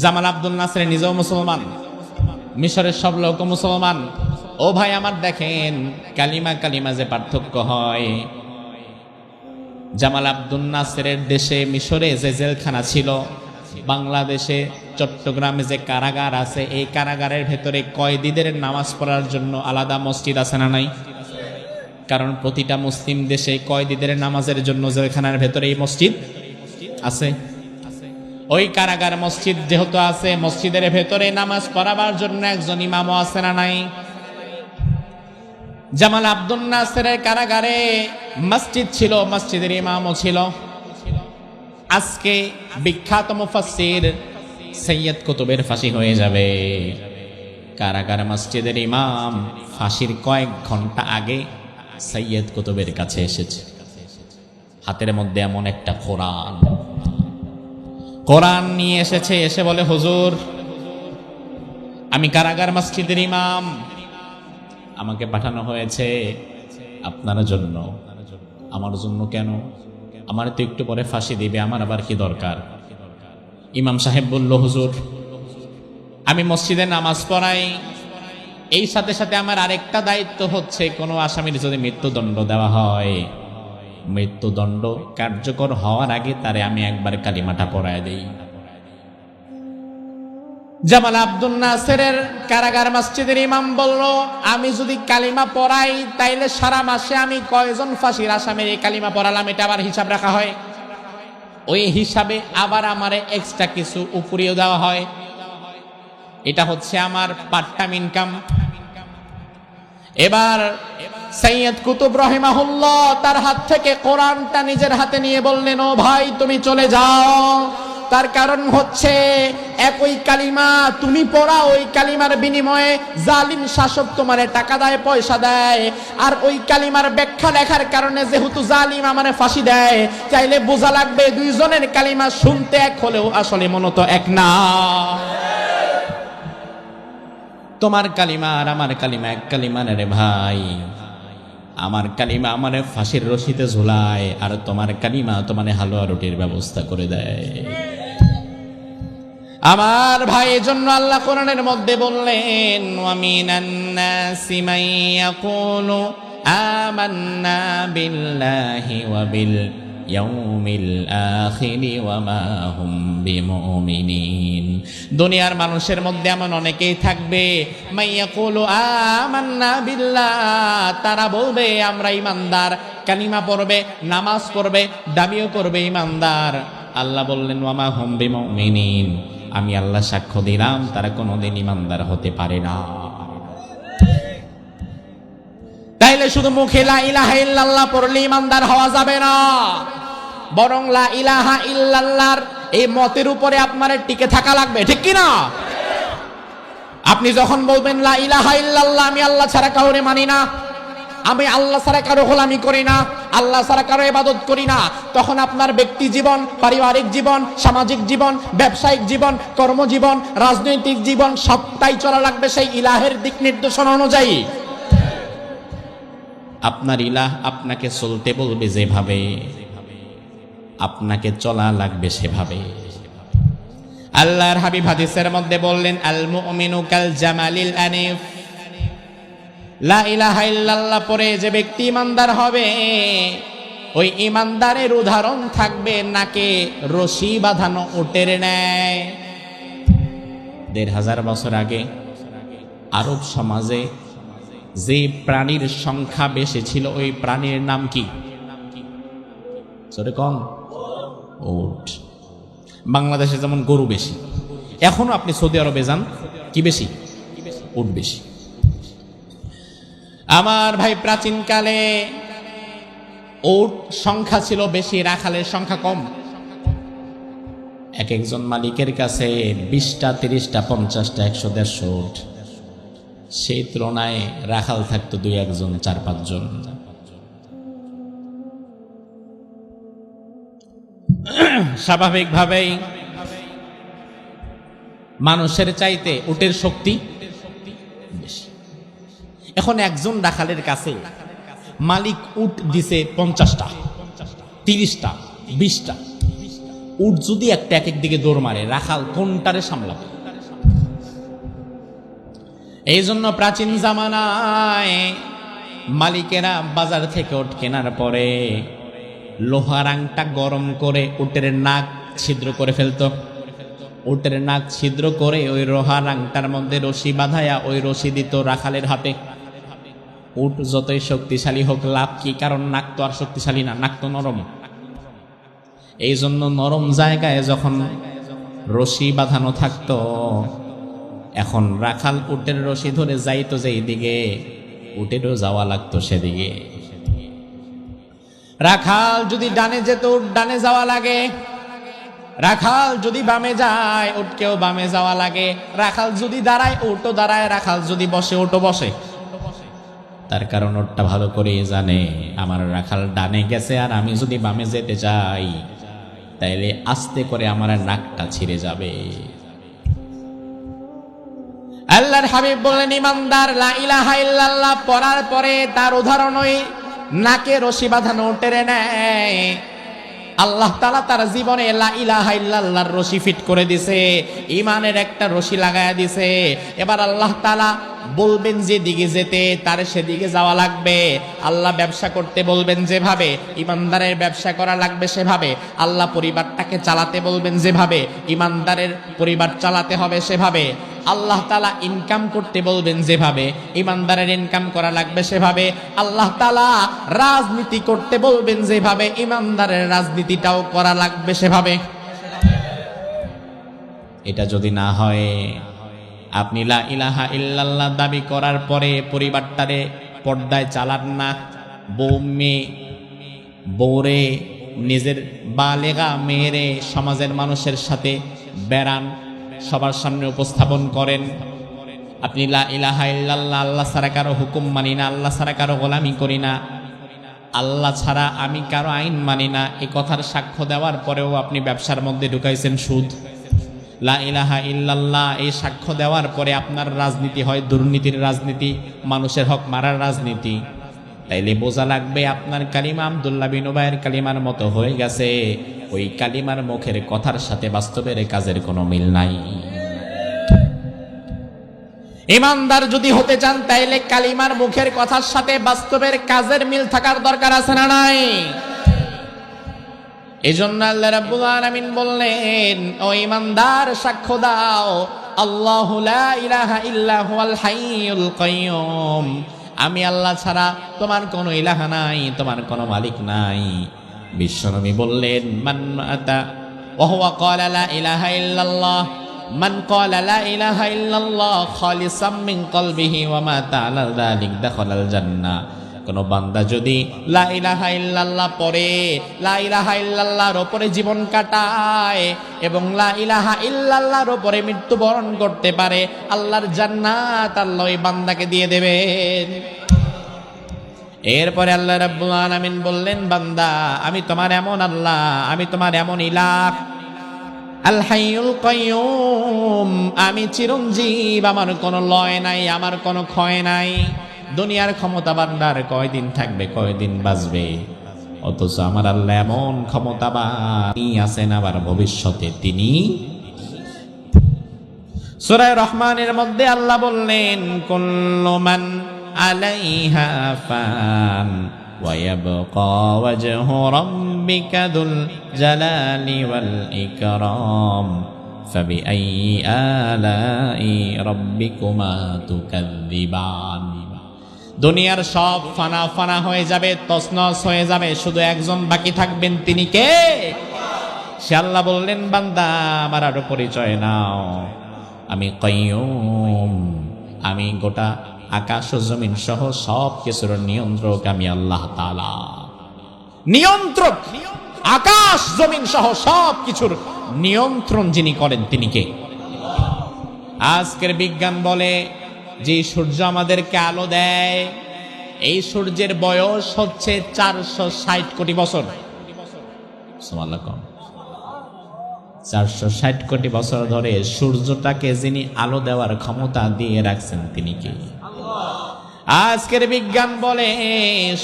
জামাল আব্দুল নাসের নিজেও মুসলমান, মিশরের সব লোক মুসলমান। ও ভাই আমার, দেখেন কালিমা কালিমা যে পার্থক্য হয়। জামাল আব্দুল নাসেরের দেশে মিশরে যে জেলখানা ছিল, বাংলাদেশে চট্টগ্রামে যে কারাগার আছে, এই কারাগারের ভেতরে কয়েদিদের নামাজ পড়ার জন্য আলাদা মসজিদ আছে না নাই? কারণ প্রতিটা মুসলিম দেশে কয়েদিদের নামাজের জন্য জেলখানার ভেতরে এই মসজিদ আছে। ওই কারাগার মসজিদ যেহেতু আছে, মসজিদের ভেতরে নামাজ পড়াবার জন্য একজন ইমামও আছে না নাই? জামাল আব্দুল নাসেরের কারাগারে মসজিদ ছিল, মসজিদের ইমামও ছিল। আজকে বিখ্যাত মুফাসসির সৈয়দ কুতুবের ফাঁসি হয়ে যাবে। কারাগার মসজিদের ইমাম ফাঁসির কয়েক ঘন্টা আগে সৈয়দ কুতুবের কাছে এসেছে। হাতের মধ্যে এমন একটা কোরআন নিয়ে এসেছে। এসে বলে, হুজুর, আমি কারাগার মসজিদের ইমাম, আমাকে পাঠানো হয়েছে আপনার জন্য। আমার জন্য কেন? আমার তো একটু পরে ফাঁসি দিবে, আমার আবার কি দরকার? ইমাম সাহেব বলল, হুজুর, আমি মসজিদে নামাজ পড়াই, এই সাথে সাথে আমার আরেকটা দায়িত্ব হচ্ছে, কোনো আসামির যদি মৃত্যুদণ্ড দেওয়া হয়, মৃত্যুদণ্ড কার্যকর হওয়ার আগে তারে আমি একবার কালিমাটা পড়ায় দেই। জামাল আব্দুল নাসেরের কারাগার মসজিদের ইমাম বলল, আমি যদি কালিমা পড়াই তাইলে সারা মাসে আমি কয়জন ফাঁসির আসামির এই কালিমা পড়ালাম, এটা আবার হিসাব রাখা হয়। ওই হিসাবে আবার আমারে এক্সট্রা কিছু উপরিও দেওয়া হয়। এটা হচ্ছে আমার পার্ট টাইম ইনকাম। এবার সৈয়দ কুতুব রহিমাহুল্লাহ তার হাত থেকে কোরআনটা নিজের হাতে নিয়ে বললেন, ও ভাই, তুমি চলে যাও। তার কারণ হচ্ছে, একই কালিমা তুমি পড়া, ওই কালিমার বিনিময়ে জালিম শাসক তোমারে টাকা দেয়, পয়সা দেয়। আর ওই কালিমার ব্যাখ্যা লেখার কারণে যেহেতু জালিম আমারে ফাঁসি দেয়, চাইলে বোঝা লাগবে দুইজনের কালিমা শুনতে এক হলেও আসলে মনত এক না। তোমার কালিমা আর আমার কালিমা এক কালিমা না রে ভাই। আমার কালিমা আমারে ফাঁসির রশিতে ঝুলায়, আর তোমার কালিমা তোমারে হালুয়া রুটির ব্যবস্থা করে দেয়। আমার ভাই, এজন্য আল্লাহ কোরআনের মধ্যে বললেন, ওয়া মিনান নাসি মান ইয়াকুলু আমান্না বিল্লাহি ওয়া বিল ইয়াউমিল আখিরি ওয়া মা হুম বিমুমিনিন। দুনিয়ার মানুষের মধ্যে এমন অনেকেই থাকবে, মান ইয়াকুলু আমান্না বিল্লাহ, তারা বলবে আমরা ইমানদার, কালিমা পড়বে, নামাজ পড়বে, দাবিও করবে ইমানদার। আল্লাহ বললেন, ওয়া মা হুম বিমুমিনিন, আমি আল্লাহ সাক্ষ্য দিলাম তারা কোনোদিন ইমানদার হতে পারে না। তাইলে শুধু মুখে লা ইলাহা ইল্লাল্লাহ পড়লে ইমানদার হওয়া যাবে না, বরং লা ইলাহা ইল্লাল্লাহর এই মতের উপরে আপনার টিকে থাকা লাগবে, ঠিক কি না? আপনি যখন বলবেন লা ইলাহা ইল্লাল্লাহ, আমি আল্লাহ ছাড়া কাউরে মানি না, আমি আল্লাহ ছাড়া কারো গোলামি করি না, আল্লাহ ছাড়া কারো ইবাদত করি না, তখন আপনার ব্যক্তি জীবন, পারিবারিক জীবন, সামাজিক জীবন, ব্যবসায়িক জীবন, কর্মজীবন, রাজনৈতিক জীবন সবটাই চলা লাগবে সেই ইলাহের দিক নির্দেশনা অনুযায়ী। আপনার ইলাহ আপনাকে চলতে বলবে যেভাবে, আপনাকে চলা লাগবে সেভাবে। আল্লাহর হাবিব হাদিসের মধ্যে বললেন, আল মুমিনু কাল জামালিল আনিফ, লা ইলাহা ইল্লাল্লাহ পরে যে ব্যক্তি ইমানদার হবে, ওই ইমানদারের উদাহরণ থাকবে নাকে রশি বাঁধানো উটের ন্যায়। ১৫০০ বছর আগে আরব সমাজে যে প্রাণীর সংখ্যা বেশি ছিল, ওই প্রাণীর নাম কি? সরে কন উট। বাংলাদেশে যেমন গরু বেশি, এখনো আপনি সৌদি আরবে যান, কি বেশি? উট বেশি। আমার ভাই, প্রাচীনকালে উট সংখ্যা ছিল বেশি, রাখালের সংখ্যা কম। এক একজন মালিকের কাছে 20টা 30টা 50টা 100-150 উট। সেই তুলনায় রাখাল থাকতো 2-1 জন, 4-5 জন। স্বাভাবিকভাবেই মানুষের চাইতে উটের শক্তি বেশি। এখন একজন রাখালের কাছে মালিক উট দিছে 50টা 30টা 20টা উট, যদি একটা এক এক দিকে দৌড় মারে, রাখাল কোনটারে সামলাবে? এই জন্য প্রাচীন জামানায় মালিকেরা বাজার থেকে উট কেনার পরে লোহার আংটা গরম করে উটের নাক ছিদ্র করে ফেলতো। উটের নাক ছিদ্র করে ওই লোহার আংটার মধ্যে রশি বাঁধায়া ওই রশি দিত রাখালের হাতে। উট যতই শক্তিশালী হোক লাভ কি? কারণ নাক তো আর শক্তিশালী না, নাক তো নরম। এই জন্য নরম জায়গায় যখন রশি বাঁধানো থাকতো, এখন রাখাল উটের রশি ধরে যাইতো যেই দিকে, উটেরও যাওয়া লাগতো সেদিকে। রাখাল যদি ডানে যেত, উট ডানে যাওয়া লাগে। রাখাল যদি বামে যায়, উটকেও বামে যাওয়া লাগে। রাখাল যদি দাঁড়ায়, উটও দাঁড়ায়। রাখাল যদি বসে, উটও বসে। তার কারণ ওটা ভালো করেই জানে, আমার রাখাল ডানে গেছে আর আমি যদি বামে যেতে চাই, তাইলে আস্তে করে আমার নাকটা ছিঁড়ে যাবে। আল্লাহর হাবিব বলেন, ইমানদার লা ইলাহা ইল্লাল্লাহ পড়ার পরে তার উদাহরণই নাকে রশি বাঁধানো টেনে নেয়। আল্লাহ তাআলা তার জীবনে লা ইলাহা ইল্লাল্লাহর রশি ফিট করে দিছে, ইমানের একটা রশি লাগায়া দিছে। এবার আল্লাহ তাআলা বলবেন যেদিকে যেতে, তার সেদিকে যাওয়া লাগবে। আল্লাহ ব্যবসা করতে বলবেন যেভাবে, ইমানদারের ব্যবসা করা লাগবে সেভাবে। আল্লাহ পরিবারটাকে চালাতে বলবেন যেভাবে, ইমানদারের পরিবার চালাতে হবে সেভাবে। আল্লাহ তাআলা ইনকাম করতে বলবেন যেভাবে, ইমানদারের ইনকাম করা লাগবে সেভাবে। আল্লাহ তাআলা রাজনীতি করতে বলবেন যেভাবে, ইমানদারের রাজনীতিটাও করা লাগবে সেভাবে। এটা যদি না হয়, আপনি লা ইলাহা ইল্লাল্লাহ দাবি করার পরে পরিবারটারে পর্দায় চালান না, বউরে নিজের বালেগা মেয়েরে সমাজের মানুষের সাথে বেড়ান, সবার সামনে উপস্থাপন করেন, আপনি লা ইলাহা ইল্লাল্লাহ আল্লাহ ছাড়া কারো হুকুম মানি না, আল্লাহ ছাড়া কারো গোলামি করি না, আল্লাহ ছাড়া আমি কারো আইন মানি না, এই কথার সাক্ষ্য দেওয়ার পরেও আপনি ব্যবসার মধ্যে ঢুকাইছেন সুদ। লা ইলাহা ইল্লাল্লাহ এই সাক্ষ্য দেওয়ার পরে আপনার রাজনীতি হয় দুর্নীতির রাজনীতি, মানুষের হক মারার রাজনীতি। তাইলে বোঝা লাগবে আপনার কালিমা আব্দুল্লাহ বিন উবাইয়ের কালিমার মতো হয়ে গেছে। ওই কালিমার মুখের কথার সাথে বাস্তবের কাজের কোনো মিল নাই। ইমানদার যদি হতে চান, তাইলে কালিমার মুখের কথার সাথে বাস্তবের কাজের মিল থাকার দরকার আছে না নাই? এজন্য আল্লাহ রাব্বুল আলামিন বললেন, ও ইমানদার সাক্ষ্য দাও, আল্লাহু লা ইলাহা ইল্লা হুয়াল হাইয়ুল কাইয়ুম, আমি আল্লাহ ছাড়া তোমার কোনো ইলাহা নাই, তোমার কোনো মালিক নাই। বিশ্বনবী বললেন, মান আতা ওয়া হুয়া ক্বালা লা ইলাহা ইল্লাল্লাহ, মান ক্বালা লা ইলাহা ইল্লাল্লাহ খালিসাম মিন কলবিহি ওয়া মাতা আলা যালিক দাখালাল জান্নাহ। কোন বান্দা যদি লা ইলাহা ইল্লাল্লাহ পড়ে, লা ইলাহা ইল্লাল্লাহর উপরে জীবন কাটায় এবং লা ইলাহা ইল্লাল্লাহর উপরে মৃত্যুবরণ করতে পারে, আল্লাহর জান্নাত আল্লাহ ওই বান্দাকে দিয়ে দেবেন। এরপরে আল্লাহ রাব্বুল আলামিন বললেন, বান্দা আমি তোমার এমন আল্লাহ, আমি তোমার এমন ইলাহ, আল হাইয়ুল কাইয়ুম, আমি চিরঞ্জীব, আমার কোনো লয় নাই, আমার কোনো ক্ষয় নাই। দুনিয়ার ক্ষমতা ভান্ডার কয়দিন থাকবে, কয়দিন বাঁচবে, অথচ আমার আল্লাহ এমন ক্ষমতাবান আছেন, আবার ভবিষ্যতে তিনি। সূরা রহমানের মধ্যে আল্লাহ বললেন, কুল্লু মান আলাইহা ফান ওয়া ইয়াবকা ওয়াজহু রাব্বিকা যুল জালালি ওয়াল ইকরাম ফাবিআইয়ি আলাই রাব্বিকুমা তুকাযযিবান। দুনিয়ার সব ফানা ফানা হয়ে যাবে, তছনছ হয়ে যাবে, শুধু একজন বাকি থাকবেন, তিনি কে? সে আল্লাহ বললেন, বান্দা আমার আরো পরিচয় নাও, আমি কাইয়ুম, আমি গোটা আকাশ ও জমিন সহ সব কিছুর নিয়ন্ত্রক, আমি আল্লাহ তাআলা। নিয়ন্ত্রক, আকাশ জমিন সহ সব কিছুর নিয়ন্ত্রণ যিনি করেন তিনি কে? আজকের বিজ্ঞান বলে যে সূর্য আমাদেরকে আলো দেয়, এই সূর্যের বয়স হচ্ছে 460 কোটি বছর। সুবহানাল্লাহ। 460 কোটি বছর ধরে সূর্যটাকে যিনি আলো দেওয়ার ক্ষমতা দিয়ে রাখছেন তিনি কে? আজকের বিজ্ঞান বলে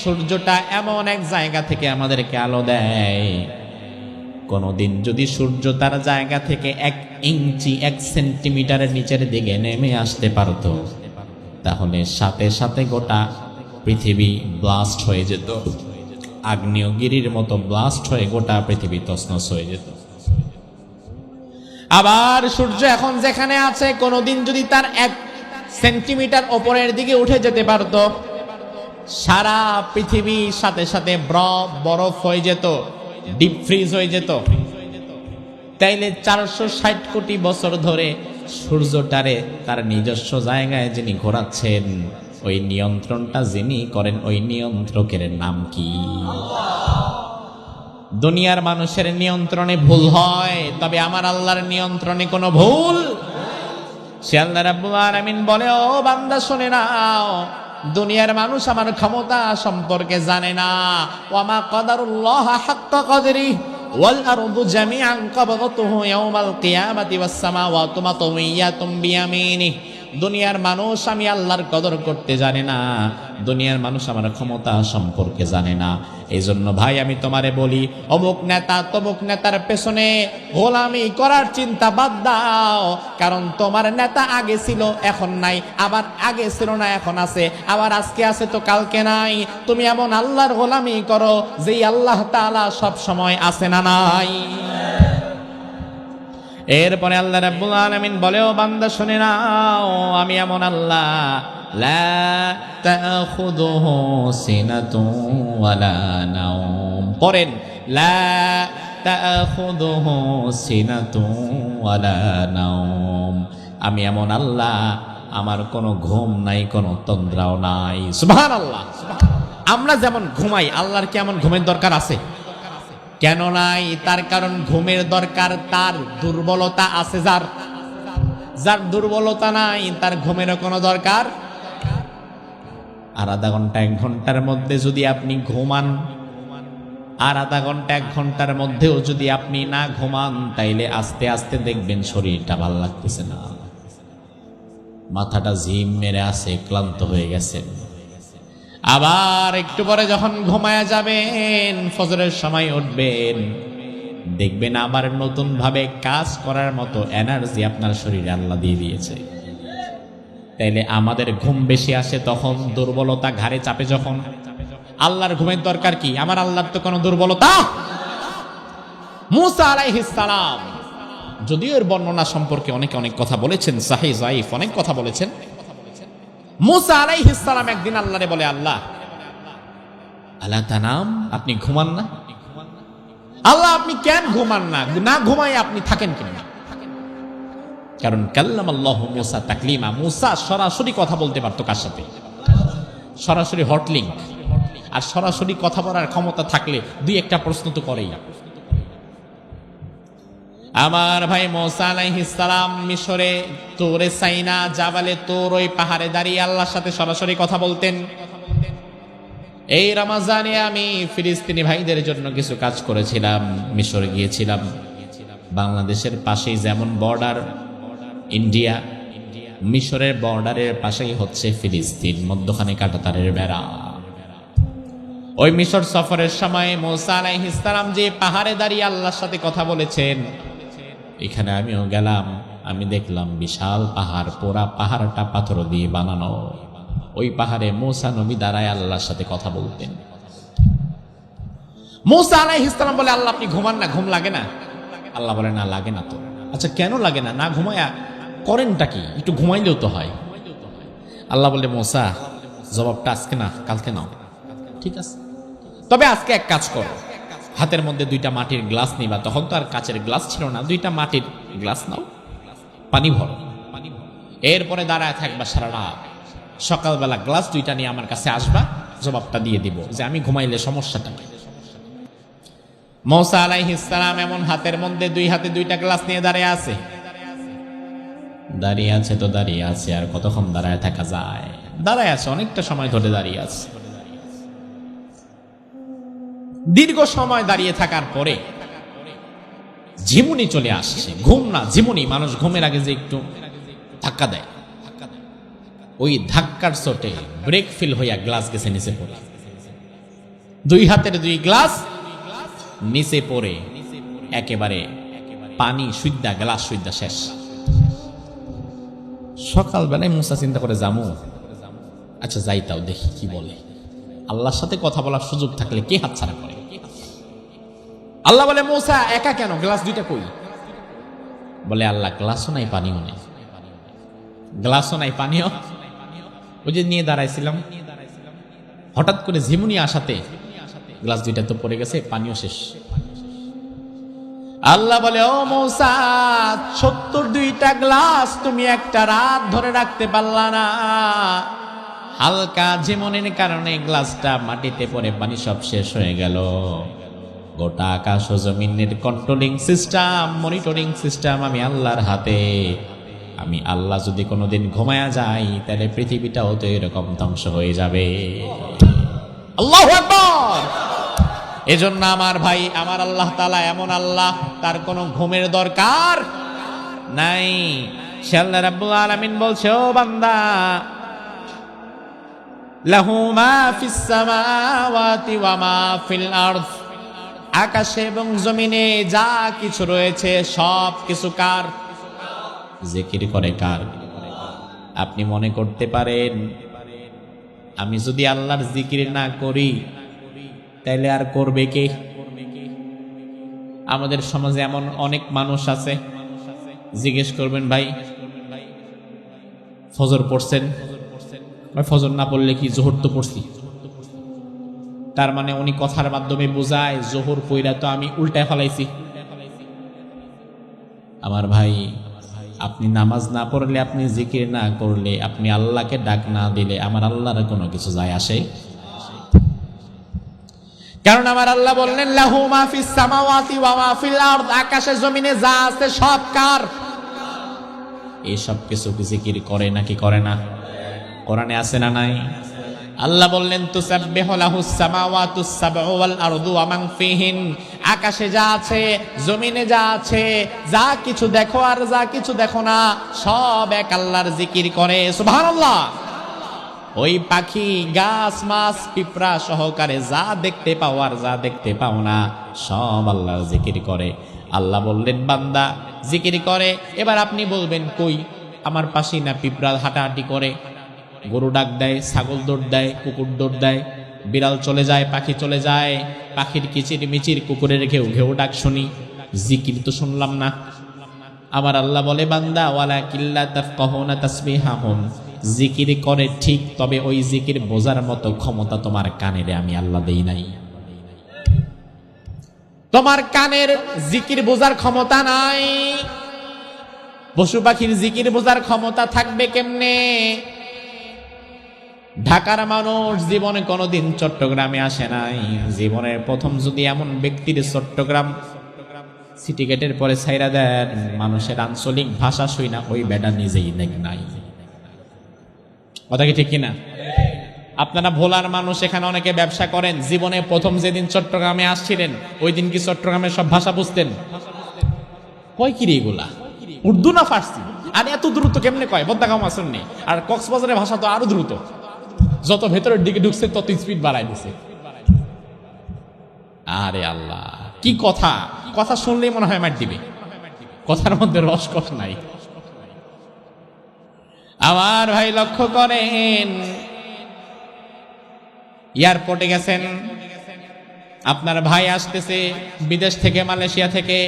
সূর্যটা এমন এক জায়গা থেকে আমাদেরকে আলো দেয়, কোনদিন যদি সূর্য তার জায়গা থেকে 1 ইঞ্চি 1 সেন্টিমিটারের নিচের দিকে নেমে আসতে পারত, তাহলে সাথে সাথে গোটা পৃথিবী ব্লাস্ট হয়ে যেত, আগ্নেয়গিরির মতো ব্লাস্ট হয়ে গোটা পৃথিবী তছনছ হয়ে যেত। আবার সূর্য এখন যেখানে আছে, কোনদিন যদি তার 1 সেন্টিমিটার উপরের দিকে উঠে যেতে পারত, সারা পৃথিবী সাথে সাথে বরফ হয়ে যেত, ডিপ ফ্রিজ হয়ে যেত। তাইলে 460 কোটি বছর ধরে সূর্যটারে তার নিজস্ব জায়গায় যিনি ঘোরাচ্ছেন, ওই নিয়ন্ত্রণটা যিনি করেন, ওই নিয়ন্ত্রকের নাম কি? দুনিয়ার মানুষের নিয়ন্ত্রণে ভুল হয়, তবে আমার আল্লাহর নিয়ন্ত্রণে কোনো ভুল। সে আল্লাহ রাব্বুল আলামিন বলে, ও বান্দা শুনে নাও, দুনিয়ার মানুষ আমার ক্ষমতা সম্পর্কে জানে না। ওয়ামা কাদারুল্লাহ হাক্কা কদরিহি ওয়াল আরদু জামিআন কবদতুহু ইয়াওমাল কিয়ামাতি ওয়াস সামাওয়াতু মাতউইয়াতুম বিয়ামিনিহি। দুনিয়ার মানুষ আমি আল্লাহর কদর করতে জানে না, দুনিয়ার মানুষ আমার ক্ষমতা সম্পর্কে জানে না। এই জন্য ভাই আমি তোমারে বলি, অমুক নেতা তমুক নেতার পেছনে গোলামি করার চিন্তা বাদ দাও, কারণ তোমার নেতা আগে ছিল এখন নাই, আবার আগে ছিল না এখন আছে, আবার আজকে আছে তো কালকে নাই। তুমি এমন আল্লাহর গোলামি করো যেই আল্লাহ তাআলা সব সময় আছে না নাই। এরপরে আল্লাহ রাব্বুল আলামিন বলে, ও বান্দা শুনে নাও, আমি এমন আল্লাহ, লা তাখুযুহু সিনাতুন ওয়ালা নাওম। পড়েন, লা তাখুযুহু সিনাতুন ওয়ালা নাওম। আমি এমন আল্লাহ, আমার কোনো ঘুম নাই, কোনো তন্দ্রাও নাই। সুবহানাল্লাহ। আমরা যেমন ঘুমাই, আল্লাহর কি এমন ঘুমের দরকার আছে? কেন নাই? তার কারণ ঘুমের দরকার তার দুর্বলতা আছে, যার দুর্বলতা নাই তার ঘুমেরও কোনো দরকার। আর আধা ঘন্টা 1 ঘন্টার মধ্যে যদি আপনি ঘুমান, আর আধা ঘন্টা 1 ঘন্টার মধ্যেও যদি আপনি না ঘুমান, তাইলে আস্তে আস্তে দেখবেন শরীরটা ভালো লাগতেছে না, মাথাটা ঝিম মেরে আছে, ক্লান্ত হয়ে গেছেন। আবার একটু পরে যখন ঘুমায়া যাবেন, ফজরের সময় উঠবেন, দেখবেন আবার নতুন ভাবে কাজ করার মতো এনার্জি আপনার শরীরে আল্লাহ দিয়ে দিয়েছে। তাইলে আমাদের ঘুম বেশি আসে তখন, দুর্বলতা ঘাড়ে চাপে যখন। আল্লাহর ঘুমের দরকার কি? আমার আল্লাহর তো কোনো দুর্বলতা। মুসা আলাইহিস সালাম, যদিও এর বর্ণনা সম্পর্কে অনেকে অনেক কথা বলেছেন, সহিহ যায়েফ অনেক কথা বলেছেন। মুসা আলাইহিস সালাম একদিন আল্লাহরে বলে, আল্লাহ, আলা তানাম, আপনি ঘুমান না? আল্লাহ আপনি কেন ঘুমান না? না ঘুমায় আপনি থাকেন কেন? কারণ কাল্লামাল্লাহু মুসা তাকলিমা, মুসা সরাসরি কথা বলতে পারতো। কার সাথে? সরাসরি হট লিংক। আর সরাসরি কথা বলার ক্ষমতা থাকলে 2-1টা প্রশ্ন তো করেই। আমার ভাই মুসা আলাইহিস সালাম মিশরে তুরে সাইনা, জাবালে তুর, ওই পাহাড়ে দাঁড়িয়ে আল্লাহর সাথে সরাসরি কথা বলতেন। এই রমজানে আমি ফিলিস্তিনি ভাইদের জন্য কিছু কাজ করেছিলাম, মিশরে গিয়েছিলাম। বাংলাদেশের পাশেই যেমন বর্ডার ইন্ডিয়া, মিশরের বর্ডারের পাশেই হচ্ছে ফিলিস্তিন, মধ্যখানে কাঁটাতারের বেড়া। ওই মিশর সফরের সময় মুসা আলাইহিস সালাম যে পাহাড়ে দাঁড়িয়ে আল্লাহর সাথে কথা বলেছেন, এখানে আমিও গেলাম। আমি দেখলাম বিশাল পাহাড়, পুরা পাহাড়টা পাথর দিয়ে বানানো। ওই পাহাড়ে মুসা নবী দাঁড়ায় আল্লাহর সাথে কথা বলতেন। মুসা আলাইহিস সালাম বলে, আল্লাহ আপনি ঘুমান না? ঘুম লাগে না? আল্লাহ বলে, না লাগে না তো। আচ্ছা কেন লাগে না? না ঘুমায়া করেনটা কি? একটু ঘুমাইলেও তো হয়। আল্লাহ বলে, মুসা জবাবটা আজকে না কালকে নাও, ঠিক আছে? তবে আজকে এক কাজ করো, হাতের মধ্যে 2টা মাটির গ্লাস নিবা, তখন তো আর কাচের গ্লাস ছিল না, 2টা মাটির গ্লাস নাও, পানি ভরো, এরপরে দাঁড়ায় থাকবা সারা রাত। সকালবেলা গ্লাস 2টা নিয়ে আমার কাছে আসবা, জবাবটা দিয়ে দিব যে আমি ঘুমাইলে সমস্যাটা কি। মূসা আলাইহিস সালাম এমন হাতের মধ্যে 2 হাতে 2টা গ্লাস নিয়ে দাঁড়িয়ে আছে। দাঁড়িয়ে আছে তো দাঁড়িয়ে আছে, আর কতক্ষণ দাঁড়ায় থাকা যায়? দাঁড়ায় আছে, অনেকটা সময় ধরে দাঁড়িয়ে আছে। দীর্ঘ সময় দাঁড়িয়ে থাকার পরে ঝিমুনি চলে আসছে। ঘুম না, ঝিমুনি। মানুষ ঘুমের আগে যে একটু ধাক্কা দেয়, ওই ধাক্কার চোটে ব্রেক ফিল হইয়া গ্লাস গেছে নিচে পড়ে। 2 হাতের 2 গ্লাস নিচে পড়ে একেবারে পানি সুদ্দা, গ্লাস সুদ্দা শেষ। সকালবেলায় মুসা চিন্তা করে যামু, আচ্ছা যাইতাও দেখি কি বলে। আল্লাহর সাথে কথা বলার সুযোগ থাকলে কে হাতছাড়া করে? আল্লাহ বলে, মুসা একা কেন, গ্লাস 2টা কই? বলে, আল্লাহ গ্লাসও নাই পানিও নেই। গ্লাসও নাই পানিও, ওই যে নিয়ে দাঁড়াইছিলাম, হঠাৎ করে ঝিমুনি আসাতে গ্লাস 2টা তো পড়ে গেছে, পানিও শেষ। আল্লাহ বলে, ও মূসা, 72টা গ্লাস তুমি একটা রাত ধরে রাখতে পারলা না। হালকা ঝিমুনির কারণে গ্লাসটা মাটিতে পড়ে পানি সব শেষ হয়ে গেল। গোটা আকাশ ও জমিনের কন্ট্রোলিং সিস্টেম, মনিটরিং সিস্টেম আমি আল্লাহর হাতে। আমি আল্লাহ যদি কোনোদিন ঘুমায়া যাই, তাহলে পৃথিবীটাও তো এরকম ধ্বংস হয়ে যাবে। আল্লাহু আকবার। এজন্য আমার ভাই, আমার আল্লাহ তাআলা এমন আল্লাহ, তার কোনো ঘুমের দরকার নাই। সে আল্লাহ রাব্বুল আলামিন বলছে, ও বান্দা, লাহু মা ফিস সামাওয়াতি ওয়া মা ফিল আরদ, আকাশে এবং জমিনে যা কিছু রয়েছে সব কিছু কার? জিকির করে কার? আপনি মনে করতে পারেন আমি যদি আল্লাহর জিকির না করি তাইলে আর করবে কে? আমাদের সমাজে এমন অনেক মানুষ আছে, জিজ্ঞেস করবেন, ভাই ফজর পড়ছেন? ভাই ফজর না পড়লে কি, জোহর তো পড়ছি। তার মানে উনি কথার মাধ্যমে বোঝায় জোহর পইরা তো আমি উল্টায় ফেলাইছি। আমার ভাই, আপনি নামাজ না পড়লে, আপনি জিকির না করলে, আপনি আল্লাহকে ডাক না দিলে আমার আল্লাহর কোনো কিছু যায় আসে? কারণ আমার আল্লাহ বললেন, লাহু মা ফিস সামাওয়াতি ওয়া মা ফিল আরদ, আকাশে জমিনে যা আছে সব কার? এই সব কিছু কি জিকির করে নাকি করে না? কোরআনে আছে না নাই? আল্লাহ বললেন, তুসাব্বিহু লাহুস সামাওয়াতুস সাবউ ওয়াল আরদু ওয়া মান ফিহিন, আকাশে যা আছে, জমিনে যা আছে, যা কিছু দেখো আর যা কিছু দেখো না, সব এক আল্লাহর জিকির করে। সুবহানাল্লাহ। ওই পাখি, গাছ, মাছ, পিঁপড়া সহকারে যা দেখতে পাও আর যা দেখতে পাও না, সব আল্লাহর জিকির করে। আল্লাহ বললেন, বান্দা জিকির করে। এবার আপনি বলবেন, কই, আমার পাশেই না পিঁপড়া হাঁটাহাঁটি করে, গরু ডাক দেয়, ছাগল দৌড় দেয়, কুকুর দৌড় দেয়, বিড়াল চলে যায়, পাখি চলে যায়, পাখির কিচির মিচির, কুকুরের ঘেউ ঘেউ ডাক শুনি, জিকির তো শুনলাম না। আমার আল্লাহ বলে, বান্দা ওয়ালাকিল্লা তাফকাহুনা তাসবিহাহুম, জিকির করে ঠিক, তবে ওই জিকির বোঝার মতো ক্ষমতা তোমার কানের আমি আল্লাহ দেই নাই। তোমার কানের জিকির বোঝার ক্ষমতা নাই। পশু পাখির জিকির বোঝার ক্ষমতা থাকবে কেমনে? ঢাকার মানুষ জীবনে কোনোদিন চট্টগ্রামে আসে নাই। জীবনের প্রথম যদি এমন ব্যক্তির চট্টগ্রাম সিটি গেটের পরে ছাইরা দেন, মানুষের আঞ্চলিক ভাষা শুই না, ওই বেটা নিজেই নাই। কথা কি ঠিক কিনা? আপনারা ভোলার মানুষ, এখানে অনেকে ব্যবসা করেন, জীবনে প্রথম যেদিন চট্টগ্রামে আসছিলেন ওই দিন কি চট্টগ্রামের সব ভাষা বুঝতেন? কয় কি রে এগুলা, উর্দু না ফার্সি? আর এত দ্রুত কেমনে কয়? বদ্দাগাম আসেন নেই। আর কক্সবাজারের ভাষা তো আরো দ্রুত, যত ভেতরের দিকে ঢুকছে তত স্পিড বাড়াই দিছে। আরে আল্লাহ, কি কথা! কথা শুনলেই মনে হয় মার দিবে, কথার মধ্যে রসকস নাই। আমার ভাই লক্ষ্য করেন, এয়ারপোর্টে গেছেন, আপনার ভাই আসতেছে বিদেশ থেকে, মালয়েশিয়া থেকে,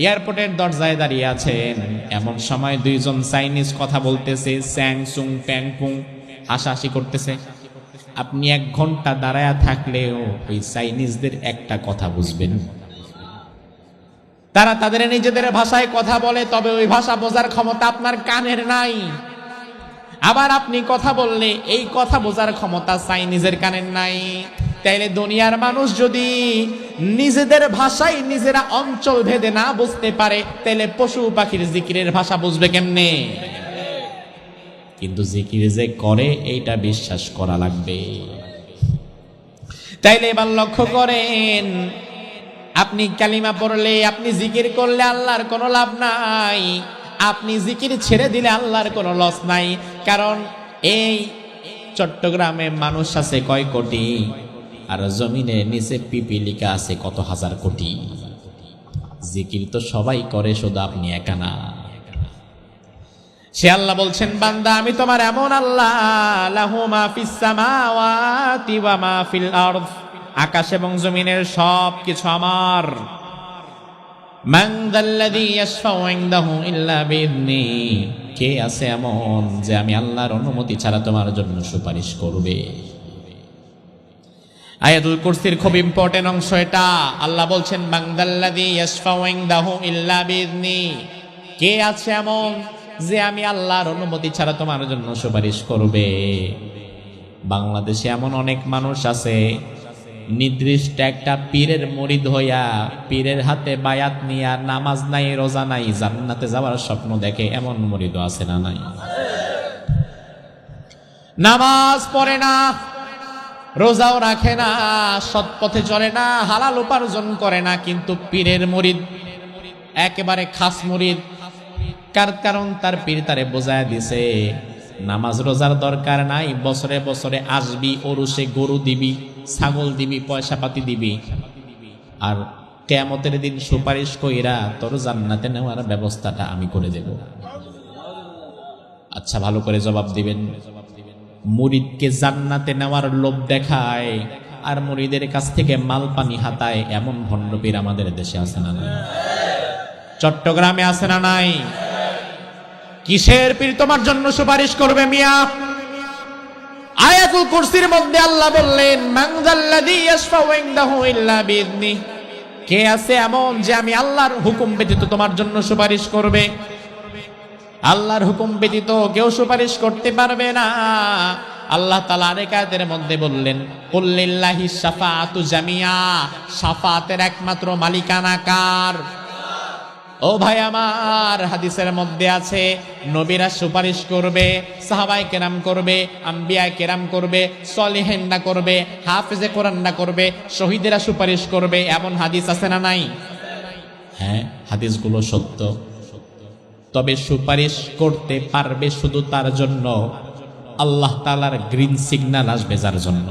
এয়ারপোর্টের দরজায় দাঁড়িয়ে আছেন। এমন সময় 2জন চাইনিজ কথা বলতেছে, স্যাং সুং প্যাং পুং, হাসাহাসি করতেছে। আপনি 1 ঘন্টা দাঁড়ায়া থাকলেও ওই চাইনিজদের একটা কথা বুঝবেন। তারা তাদের নিজেদের ভাষায় কথা বলে, তবে ওই ভাষা বোঝার ক্ষমতা আপনার কানের নাই। আবার আপনি কথা বললে এই কথা বোঝার ক্ষমতা চাইনিজের কানের নাই। তাইলে দুনিয়ার মানুষ যদি নিজেদের ভাষায় নিজেরা অঞ্চল ভেদে না বুঝতে পারে, তাইলে পশু পাখির জিকিরের ভাষা বুঝবে কেমনে? কিন্তু জিকির যে করে এইটা বিশ্বাস করা লাগবে। তাইলে এবার লক্ষ্য করেন, আপনি কালিমা পড়লে, আপনি জিকির করলে আল্লাহর কোনো লাভ নাই, আপনি জিকির ছেড়ে দিলে আল্লাহর কোনো লস নাই। কারণ এই চট্টগ্রামে মানুষ আছে কয় কোটি, আর জমিনের নিচে পিপিলিকা আছে কত হাজার কোটি। জিকির তো সবাই করে, শুধু আপনি একা না। সে আল্লাহ বলছেন, বান্দা আমি তোমার এমন আল্লাহ, লাহু মা ফিস সামাওয়াতি ওয়া মা ফিল আরদ, আকাশ এবং জমিনের সব কিছু আমার। মান যাল্লাযী ইয়াশফাউ ইনদাহু ইল্লা বিইذনি, কে আছে এমন যে আমি আল্লাহর অনুমতি ছাড়া তোমার জন্য সুপারিশ করবে? আয়াতুল কুরসির খুব ইম্পর্টেন্ট অংশ এটা। আল্লাহ বলছেন, মান যাল্লাযী ইয়াশফাউ ইনদাহু ইল্লা বিইذনি, কে আছে এমন যে আমি আল্লাহর অনুমতি ছাড়া তোমার জন্য সুপারিশ করবে? বাংলাদেশে এমন অনেক মানুষ আছে, নির্দিষ্ট একটা পীরের মুরিদ হইয়া পীরের হাতে বায়াত নিয়া নামাজ নাই, রোজা নাই, জান্নাতে যাওয়ার স্বপ্ন দেখে। এমন মুরিদ আছে না নাই? নামাজ পড়ে না, রোজাও রাখে না, সৎ পথে চলে না, হালাল উপার্জন করে না, কিন্তু পীরের মুরিদ, একেবারে খাস মুরিদ। কারণ তার পীর তারে বোঝায় দিছে, নামাজ রোজার দরকার নাই, বছরে বছরে আসবি, ওরুসে গরু দিবি, ছাগল দিবি, পয়সা পাতি দিবি, আর কিয়ামতের দিন সুপারিশ কইরা তোর জান্নাতে নেওয়ার ব্যবস্থাটা আমি করে দেব। আচ্ছা, ভালো করে জবাব দিবেন। মুরিদকে জান্নাতে নেওয়ার লোভ দেখায় আর মুরিদের কাছ থেকে মাল পানি হাতায়, এমন ভণ্ড পীর আমাদের দেশে আছে না নাই? চট্টগ্রামে আছে না নাই? কিসের পীর তোমার জন্য সুপারিশ করবে মিয়া? আয়াতুল কুরসির মধ্যে আল্লাহ বললেন, মান যাল্লাযী ইয়াশফাউ ইনদাহু ইল্লা বিইذনি, কে আছে এমন যে আমি আল্লাহর হুকুম ব্যতীত তোমার জন্য সুপারিশ করবে? আল্লাহর হুকুম ব্যতীত কেউ সুপারিশ করতে পারবে না। আল্লাহ তাআলা আরেক আয়াতের মধ্যে বললেন, কুল লিল্লাহিশ শাফাআতু জামিয়া, শাফাতের একমাত্র মালিকানা কার? ও ভাই আমার, হাদিসের মধ্যে আছে নবীরা সুপারিশ করবে, সাহাবায়ে কেরাম করবে, আম্বিয়ায়ে কেরাম করবে, সলিহিনরা করবে, হাফেজে কোরআনরা করবে, শহীদেরা সুপারিশ করবে। এমন হাদিস আছে না নাই? হ্যাঁ, হাদিসগুলো সত্য। তবে সুপারিশ করতে পারবে শুধু তার জন্য আল্লাহ তাআলার গ্রিন সিগন্যাল আসবে যার জন্য।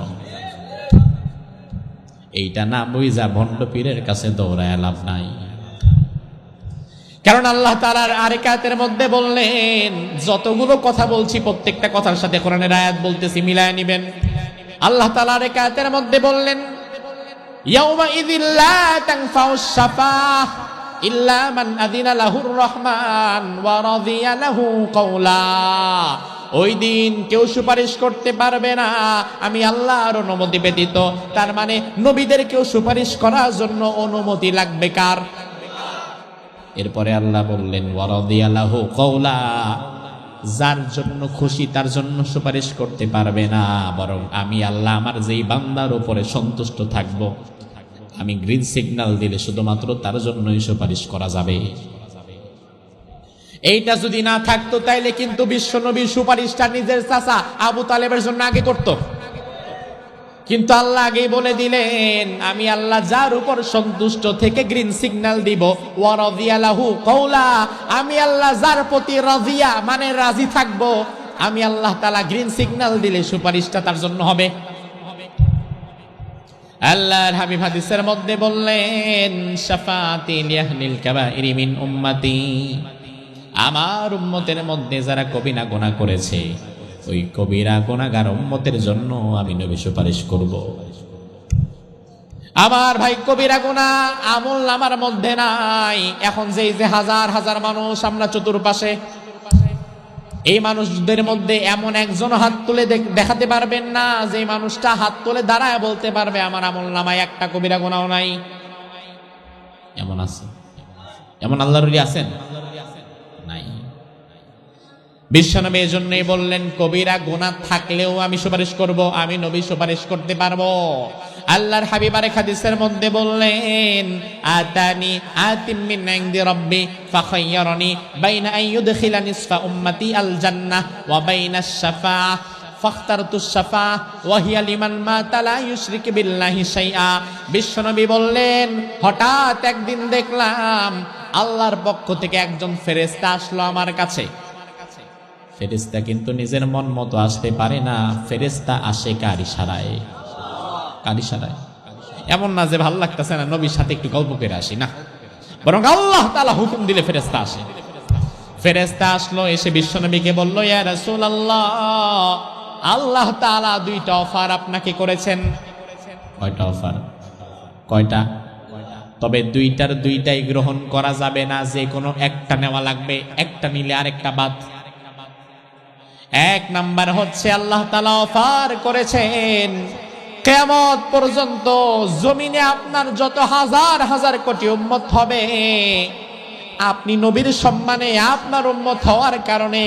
এইটা না বুঝা ভণ্ড পীরের কাছে দৌড়ায় লাভ নাই। কারণ আল্লাহ তাআলার আরেক আয়াতের মধ্যে বললেন, যতগুলো কথা বলছি প্রত্যেকটা কথার সাথে কোরআনের আয়াত বলতেছি, মিলায় নিবেন। আল্লাহ তাআলা আরেক আয়াতের মধ্যে বললেন, ইয়াউমা ইযিল লা তানফাউশ শাফাআহ ইল্লা মান আযিনা লাহুর রহমান ওয়া রাদিয়া লাহু কওলা, ওই দিন কেউ সুপারিশ করতে পারবে না আমি আল্লাহর অনুমতি ব্যতীত। তার মানে নবীদের কেউ সুপারিশ করার জন্য অনুমতি লাগবে কার? এরপরে আল্লাহ বললেন, ওয়া রাদিয়া লাহু কওলা, যার জন্য খুশি তার জন্য সুপারিশ করতে পারবে না, বরং আমি আল্লাহ আমার যেই বান্দার উপরে সন্তুষ্ট থাকব, আমি গ্রিন সিগন্যাল দিলে শুধুমাত্র তার জন্যই সুপারিশ করা যাবে। এইটা যদি না থাকতো তাইলে কিন্তু বিশ্বনবীর সুপারিশটা নিজের চাচা আবু তালেবের জন্য আগে করত। কিন্তু আল্লাহ আগেই বলে দিলেন, আমি আল্লাহ যার উপর সন্তুষ্ট থেকে গ্রিন সিগন্যাল দিব, ওয়া রাদিয়া লাহু কওলা, আমি আল্লাহ যার প্রতি রাজিয়া মানে রাজি থাকব, আমি আল্লাহ তাআলা গ্রিন সিগন্যাল দিলে সুপারিশটা তার জন্য হবে। আল্লাহর হাবিব হাদিসের মধ্যে বললেন, শাফাআতি লিআহলিল কাবাইরি মিন উম্মতি, আমার উম্মতের মধ্যে যারা কবিরা গুনাহ করেছে, ওই কবিরা গুনাহগার উম্মতের জন্য আমি নবী সুপারিশ করব। আমার ভাই, কবিরা গুনাহ আমল নামার মধ্যে নাই। এখন যে হাজার হাজার মানুষ আমরা চতুর্পাশে, এই মানুষদের মধ্যে এমন একজন হাত তুলে দেখাতে পারবেন না যে মানুষটা হাত তুলে দাঁড়ায় বলতে পারবে আমার আমলনামায় একটা কবিরা গুনাহ নাই? এমন আছে? এমন আল্লাহর ওলি আছেন? নাই। বিশ্বনবী এজন্যই বললেন কবিরা গুনাহ থাকলেও আমি সুপারিশ করব, আমি নবী সুপারিশ করতে পারবো। আল্লাহর হাবিব আরেক হাদিসের মধ্যে বললেন আতানি আতিম মিন ইনদি রাব্বি ফাখায়্যারানি বাইনা আন ইউদখিলা নিসফা উম্মতি আল জান্নাহ ওয়া বাইনা আশ-শাফাআহ ফাখতারতু আশ-শাফাআহ ওয়া হিয়া লিমান মাতা লা ইউশরিক বিল্লাহি শাইআ। বিশ্বনবী বললেন হঠাৎ একদিন দেখলাম আল্লাহর পক্ষ থেকে একজন ফেরেশতা আসলো আমার কাছে। ফেরেশতা কিন্তু নিজের মন মতো আসতে পারে না, ফেরেশতা আসে কার ইশারায়? কার ইশারায়? এমন না যে ভালো লাগতেছে না নবীর সাথে একটু গল্প করে আসি, না, বরং আল্লাহ তাআলা হুকুম দিলে ফেরেশতা আসে। ফেরেশতা আসলো, এসে বিশ্বনবীকে বলল ইয়া রাসূলুল্লাহ, আল্লাহ তাআলা দুইটা অফার আপনাকে করেছেন। কয়টা অফার? কয়টা? তবে দুইটার দুইটাই গ্রহণ করা যাবে না, যে কোনো একটা নেওয়া লাগবে, একটা নিলে আরেকটা বাদ। এক নাম্বার হচ্ছে আল্লাহ তাআলা অফার করেছেন কিয়ামত পর্যন্ত জমিনে আপনার যত হাজার হাজার কোটি উম্মত হবে, আপনি নবীর সম্মানে আপনার উম্মত হওয়ার কারণে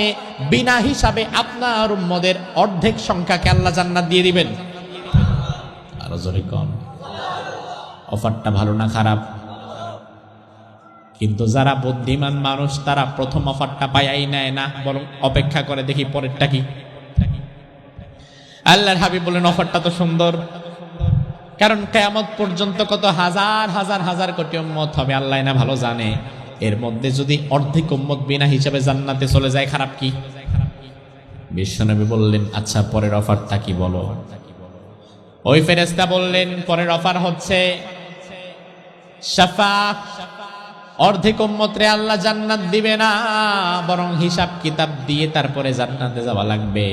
বিনা হিসাবে আপনার উম্মতের অর্ধেক সংখ্যাকে আল্লাহ জান্নাত দিয়ে দিবেন। আরো জোরে কম। অফারটা ভালো না খারাপ? কিন্তু যারা বুদ্ধিমান মানুষ তারা প্রথম অফারটা পায়াই নেয় না, বরং অপেক্ষা করে দেখি পরেরটা কি। আল্লাহর হাবিব বলেন অফারটা তো সুন্দর, কারণ কিয়ামত পর্যন্ত কত হাজার হাজার হাজার কোটি উম্মত হবে আল্লাহ না ভালো জানে। এর মধ্যে যদি অর্ধেক উম্মত বিনা হিসাবে জান্নাতে চলে যায়, খারাপ কি? বিশ্বনবী বললেন আচ্ছা পরের অফারটা কি বলো। ওই ফেরেশতা বললেন পরের অফার হচ্ছে শাফাআহ। অর্ধেক উম্মতরে আল্লাহ জান্নাত দিবে না, বরং হিসাব কিতাব দিয়ে তারপরে জান্নাতে যাওয়া লাগবে।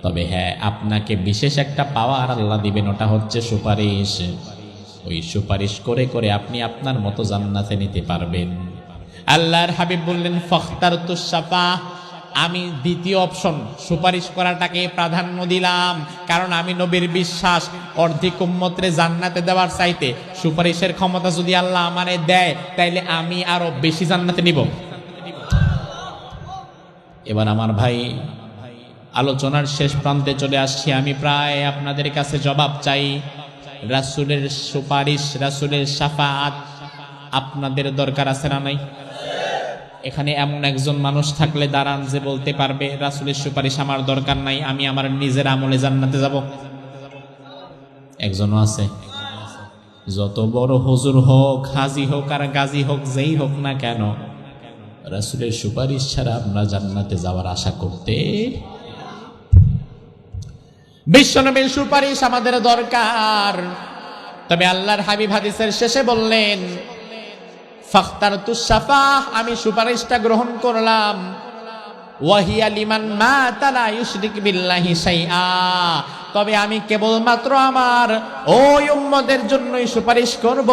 তবে হ্যাঁ, আপনাকে বিশেষ একটা পাওয়ার আল্লাহ দিবেন, ওটা হচ্ছে সুপারিশ। ওই সুপারিশ করে করে আপনি আপনার মতো জান্নাতে নিতে পারবেন। আল্লাহর হাবিব বললেন ফাখতারতু শাফাআহ, আমি দ্বিতীয় অপশন সুপারিশ করাটাকে প্রাধান্য দিলাম, কারণ আমি নবীর বিশ্বাস অর্ধেক উম্মতরে জান্নাতে দেওয়ার চাইতে সুপারিশের ক্ষমতা যদি আল্লাহ আমারে দেয় তাইলে আমি আরো বেশি জান্নাতে নিব। এবার আমার ভাই আলোচনার শেষ প্রান্তে চলে আসছি, আমি প্রায় আপনাদের কাছে জবাব চাই। রাসূলের সুপারিশ, রাসূলের শাফাআত আপনাদের দরকার আছে না নাই? এখানে এমন একজন মানুষ থাকলে দাঁড়ান যে বলতে পারবে রাসূলের সুপারিশ আমার দরকার নাই, আমি আমার নিজের আমলে জান্নাতে যাব? একজনও আছে? যত বড় হুজুর হোক, হাজী হোক আর গাজী হোক, যেই হোক না কেন, রাসূলের সুপারিশ ছাড়া আমরা জান্নাতে যাওয়ার আশা করতে। বিশ্বনবীর সুপারিশ আমাদের দরকার। তবে আল্লাহর হাবিব হাদিসের শেষে বললেন ফাখতারতু শাফাআহ, আমি সুপারিশটা গ্রহণ করলাম। ওয়া হিয়া লিমান মাতা লা ইউশরিক বিল্লাহি শাইআ, তবে আমি কেবলমাত্র আমার ওই উম্মতের জন্যই সুপারিশ করব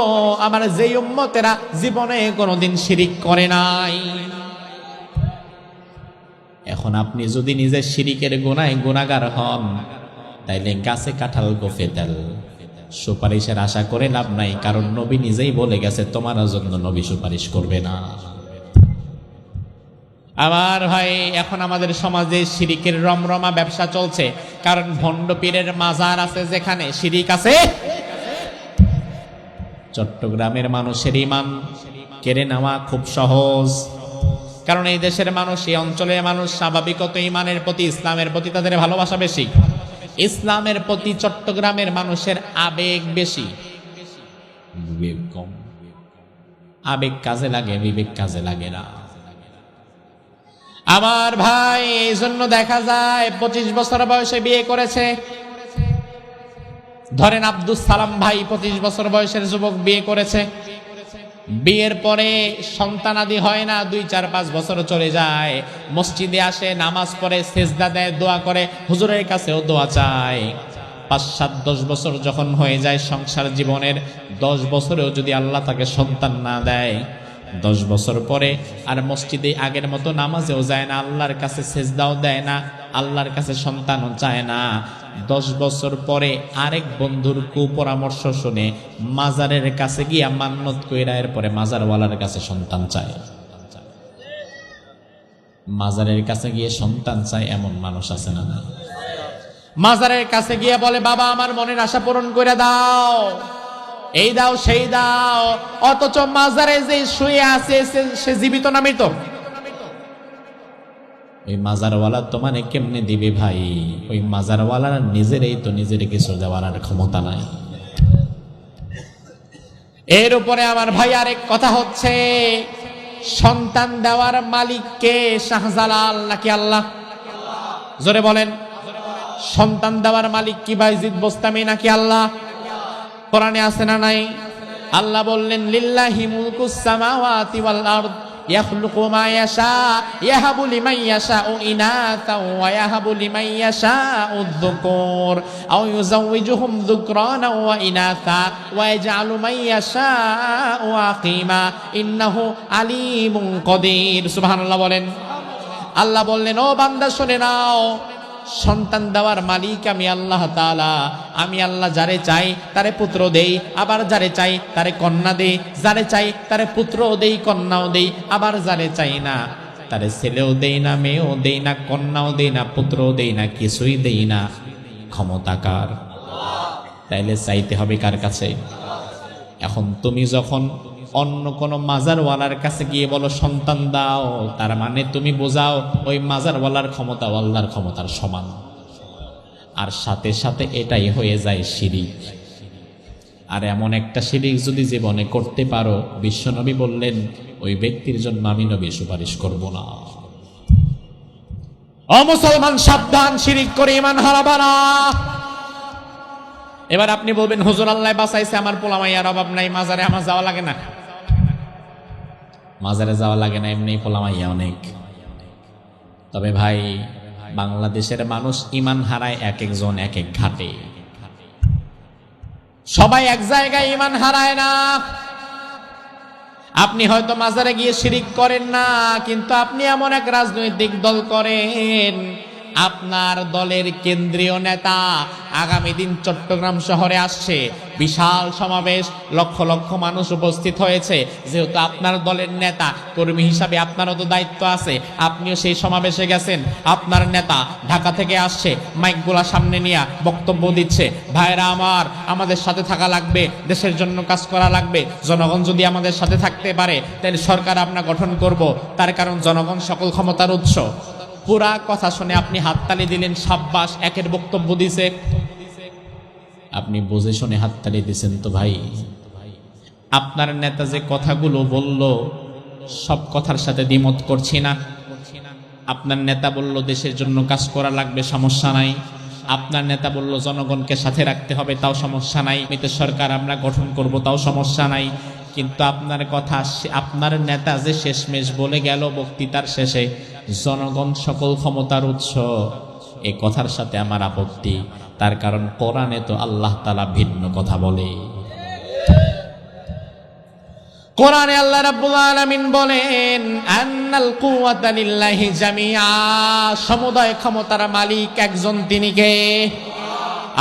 আমার যেই উম্মতেরা জীবনে কোনোদিন শিরিক করে নাই। এখন আপনি যদি নিজের শিরিকের গুনাহে গুনাহগার হন, তাইলে গাছে কাঁঠাল গোফে তেল, সুপারিশের আশা করে লাভ নাই, কারণ নবী নিজেই বলে গেছে তোমার জন্য নবী সুপারিশ করবে না। আমার ভাই, এখন আমাদের সমাজে শিরিকের রমরমা ব্যবসা চলছে, কারণ ভণ্ড পীরের মাজার আছে যেখানে শিরিক আছে। চট্টগ্রামের মানুষের ঈমান কেড়ে নেওয়া খুব সহজ, কারণ এই দেশের মানুষ, এই অঞ্চলের মানুষ স্বাভাবিকত ঈমানের প্রতি, ইসলামের প্রতি তাদের ভালোবাসা বেশি। ইসলামের প্রতি চট্টগ্রামের মানুষের আবেগ বেশি, বিবেক কম। আবেগ কাজে লাগে, বিবেক কাজে লাগে না। আমার ভাই, এই জন্য দেখা যায় 25 বছর বয়সে বিয়ে করেছে। ধরেন আব্দুস সালাম ভাই 25 বছর বয়সের যুবক বিয়ে করেছে। বিয়ের পরে সন্তানাদি হয় না, 2, 4, 5 বছর চলে যায়। মসজিদে আসে, নামাজ পড়ে, সেজদা দেয়, দোয়া করে, হুজুরের কাছেও দোয়া চায়। 5, 7, 10 বছর যখন হয়ে যায় সংসার জীবনের, 10 বছরেও যদি আল্লাহ তাকে সন্তান না দেয়, 10 বছর পরে আর মসজিদে আগের মতো নামাজেও যায় না, আল্লাহর কাছে সেজদাও দেয় না, আল্লাহর কাছে সন্তানও চায় না। 10 বছর পরে আরেক বন্ধুর কুপরামর্শ শুনে মাজারের কাছে গিয়া মান্নত কইরা এরপরে মাজারওয়ালার কাছে সন্তান চায়। মাজারের কাছে গিয়ে সন্তান চায় এমন মানুষ আছে না? মাজারের কাছে গিয়ে বলে, বাবা আমার মনের আশা পূরণ করে দাও, এই দাও সেই দাও, অথচ মাজারে যে শুয়ে আছে সে জীবিত না মৃত? ওই মাজারওয়ালা তোমারে কেমনে দিবে ভাই? ওই মাজারওয়ালার নিজেরই তো নিজের কিছু দেওয়ার আর ক্ষমতা নাই। এর উপরে আমার ভাই আরেক কথা হচ্ছে, সন্তান দেওয়ার মালিক কে? শাহজালাল নাকি আল্লাহ? জোরে বলেন, সন্তান দেওয়ার মালিক কি বাইজিদ বোস্তামি নাকি আল্লাহ? কোরআনে আছে না নাই? আল্লাহ বললেন, লিল্লাহি মুলকুস সামাওয়াতি ওয়াল আরদ ইয়াখলুকু মা ইয়াশা ইয়াহাবু লিমান ইয়াশাউ ইনাতা ওয়া ইয়াহাবু লিমান ইয়াশাউ যুকুর আও ইউযাওয়িজুহুম যুকরানা ওয়া ইনাতা ওয়া ইয়াজআলু মান ইয়াশাউ আকিমা ইন্নাহু আলিমুন কদির। সুবহানাল্লাহ বলেন। আল্লাহ বললেন, ও বান্দা শুনে নাও, সন্তান দেওয়ার মালিক আমি আল্লাহ তাআলা। আমি আল্লাহ যারে চাই তারে পুত্র দেই, আবার যারে চাই তারে কন্যা দেই, যারে চাই তারে পুত্রও দেই কন্যাও দেই, আবার যারে চাই না তারে ছেলেও দেই না, মেয়েও দেই না, কন্যাও দেই না, পুত্রও দেই না, কিছুই দেই না। ক্ষমতা কার? তাইলে চাইতে হবে কার কাছে? এখন তুমি যখন অন্য কোন মাজারওয়ালার কাছে গিয়ে বলো সন্তান দাও, তার মানে তুমি বোঝাও ওই মাজারওয়ালার ক্ষমতা আল্লাহর ক্ষমতার সমান। আর সাথে সাথে এটাই হয়ে যায় শিরিক। আর এমন একটা শিরিক যদি জীবনে করতে পারো, বিশ্বনবী বললেন ওই ব্যক্তির জন্য আমি নবী সুপারিশ করব না। ও মুসলমান সাবধান, শিরিক করে ঈমান হারাবা না। এবার আপনি বলবেন, হুজুর আল্লাহ বাঁচাইছে, আমার পোলামাইয়ার অভাব নাই, মাজারে আমার যাওয়া লাগে না। মাজারে যাওয়া লাগে না, এমনি পোলামাইয়া অনেক। তবে ভাই, বাংলাদেশের মানুষ ঈমান হারায় এক একজন এক এক ঘাটে। সবাই এক জায়গায় ঈমান হারায় না। আপনি হয়তো মাজারে গিয়ে শিরিক করেন না, কিন্তু আপনি এমন এক রাজনৈতিক দল করেন, আপনার দলের কেন্দ্রীয় নেতা আগামী দিন চট্টগ্রাম শহরে আসছে, বিশাল সমাবেশ, লক্ষ লক্ষ মানুষ উপস্থিত হয়েছে। যেহেতু আপনার দলের নেতা, কর্মী হিসাবে আপনারও তো দায়িত্ব আছে, আপনিও সেই সমাবেশে গেছেন। আপনার নেতা ঢাকা থেকে আসছে, মাইকগুলা সামনে নিয়ে বক্তব্য দিচ্ছে, ভাইরা আমার, আমাদের সাথে থাকা লাগবে, দেশের জন্য কাজ করা লাগবে, জনগণ যদি আমাদের সাথে থাকতে পারে তাহলে সরকার আমরা গঠন করব, তার কারণ জনগণ সকল ক্ষমতার উৎস। পুরা কথা শুনে আপনি হাততালি দিলেন, সাব্বাস, একের বক্তব্য দিছে, আপনি বুঝে শুনে হাততালি দিছেন। তো ভাই, আপনার নেতা যে কথাগুলো বলল সব কথার সাথে দ্বিমত করছি না। আপনার নেতা বলল দেশের জন্য কাজ করা লাগবে, সমস্যা নাই। আপনার নেতা বলল জনগণকে সাথে রাখতে হবে, তাও সমস্যা নাই। এতে সরকার আমরা গঠন করব, তাও সমস্যা নাই। কিন্তু আপনার কথা, আপনার নেতা যে শেষমেশ বলে গেল বক্তৃতার শেষে, জনগণ সকল ক্ষমতার উৎস, এই কথার সাথে আমার আপত্তি। তার কারণ কোরআনে তো আল্লাহ তাআলা ভিন্ন কথা বলে। কোরআনে আল্লাহ রাব্বুল আলামিন বলেন, আন্নাল কুওয়াতা লিল্লাহি জামিআ, সমুদয় ক্ষমতার মালিক একজন, তিনি কে?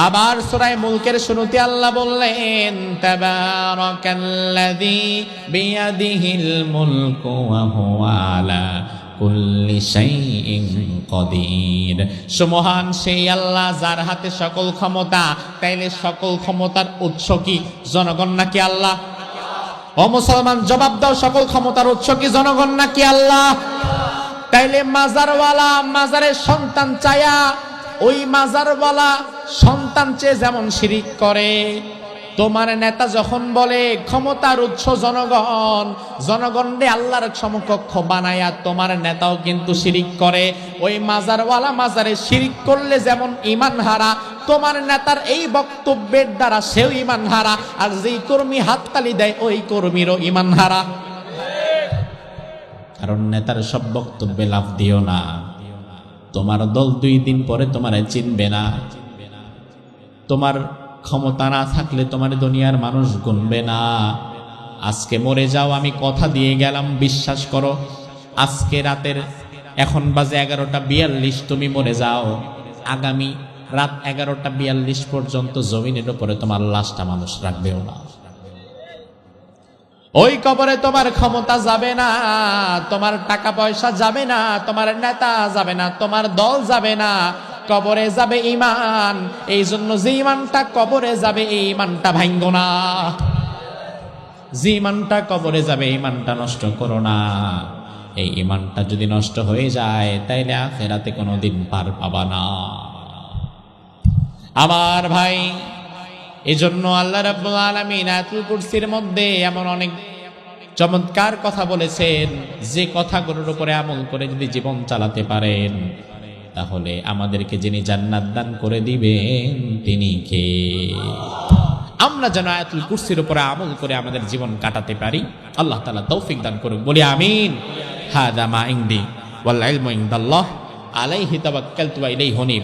আবার সূরা মুলকের শুরুতে আল্লাহ বললেন, তাবারাকাল্লাযী বিয়াদিহিল মুলকু ওয়া হুয়া আলা কুল্লি শাইইন কাদির। সুমহান সেই আল্লাহ যার হাতে সকল ক্ষমতা। তাইলে সকল ক্ষমতার উৎস কি জনগণ নাকি আল্লাহ? ও মুসলমান, জবাব দাও, সকল ক্ষমতার উৎস কি জনগণ নাকি আল্লাহ? তাইলে মাজারওয়ালা মাজারের সন্তান চায়া, ওই মাজারওয়ালা সন্তান চেয়ে যেমন শিরিক করে, তোমার নেতা যখন বলে ক্ষমতার উৎস জনগণ, জনগণকে আল্লাহর সমকক্ষ বানায়া তোমার নেতাও কিন্তু শিরিক করে। ওই মাজারওয়ালা মাজারে শিরিক করলে যেমন ঈমান হারা, তোমার নেতার এই বক্তব্যের দ্বারা সেও ঈমান হারা, আর যেই কর্মী হাততালি দেয় ওই কর্মীরও ঈমান হারা। কারণ নেতার সব বক্তব্যে লাভ দিও না, তোমার দল 2 দিন পরে তোমারে চিনবে না। তোমার ক্ষমতা না থাকলে তোমার দুনিয়ার মানুষ গুনবে না। আজকে মরে যাও, আমি কথা দিয়ে গেলাম, বিশ্বাস করো আজকে রাতের এখন বাজে 11:42, তুমি মরে যাও, আগামী রাত 11:42 পর্যন্ত জমিনের উপরে তোমার লাশটা মানুষ রাখবেও না। ওই কবরে তোমার ক্ষমতা যাবে না, তোমার টাকা পয়সা যাবে না, তোমার নেতা যাবে না, তোমার দল যাবে না, কবরে যাবে ঈমান। এই জন্য যে ঈমানটা কবরে যাবে এই ঈমানটা ভাঙ্গো না, যে ঈমানটা কবরে যাবে ঈমানটা নষ্ট করো না। এই ঈমানটা যদি নষ্ট হয়ে যায় তাইলে আখিরাতে কোনোদিন পার পাবা না। আমার ভাই, এজন্য আল্লাহ রাব্বুল আলামিন আয়াতুল কুরসির মধ্যে এমন অনেক চমৎকার কথা বলেছেন, যে কথাগুলোর উপরে আমল করে যদি জীবন চালাতে পারেন তাহলে আমাদেরকে যিনি জান্নাত দান করে দিবেন তিনি কে? আমরা যেন আয়াতুল কুরসির উপরে আমল করে আমাদের জীবন কাটাতে পারি, আল্লাহ তাআলা তৌফিক দান করুন, বলি আমিন। হাদা মা ইনদি ওয়াল ইলমু ইনদাল্লাহ আলাইহি তাওয়াক্কালতু ওয়া ইলাইহি উনীব।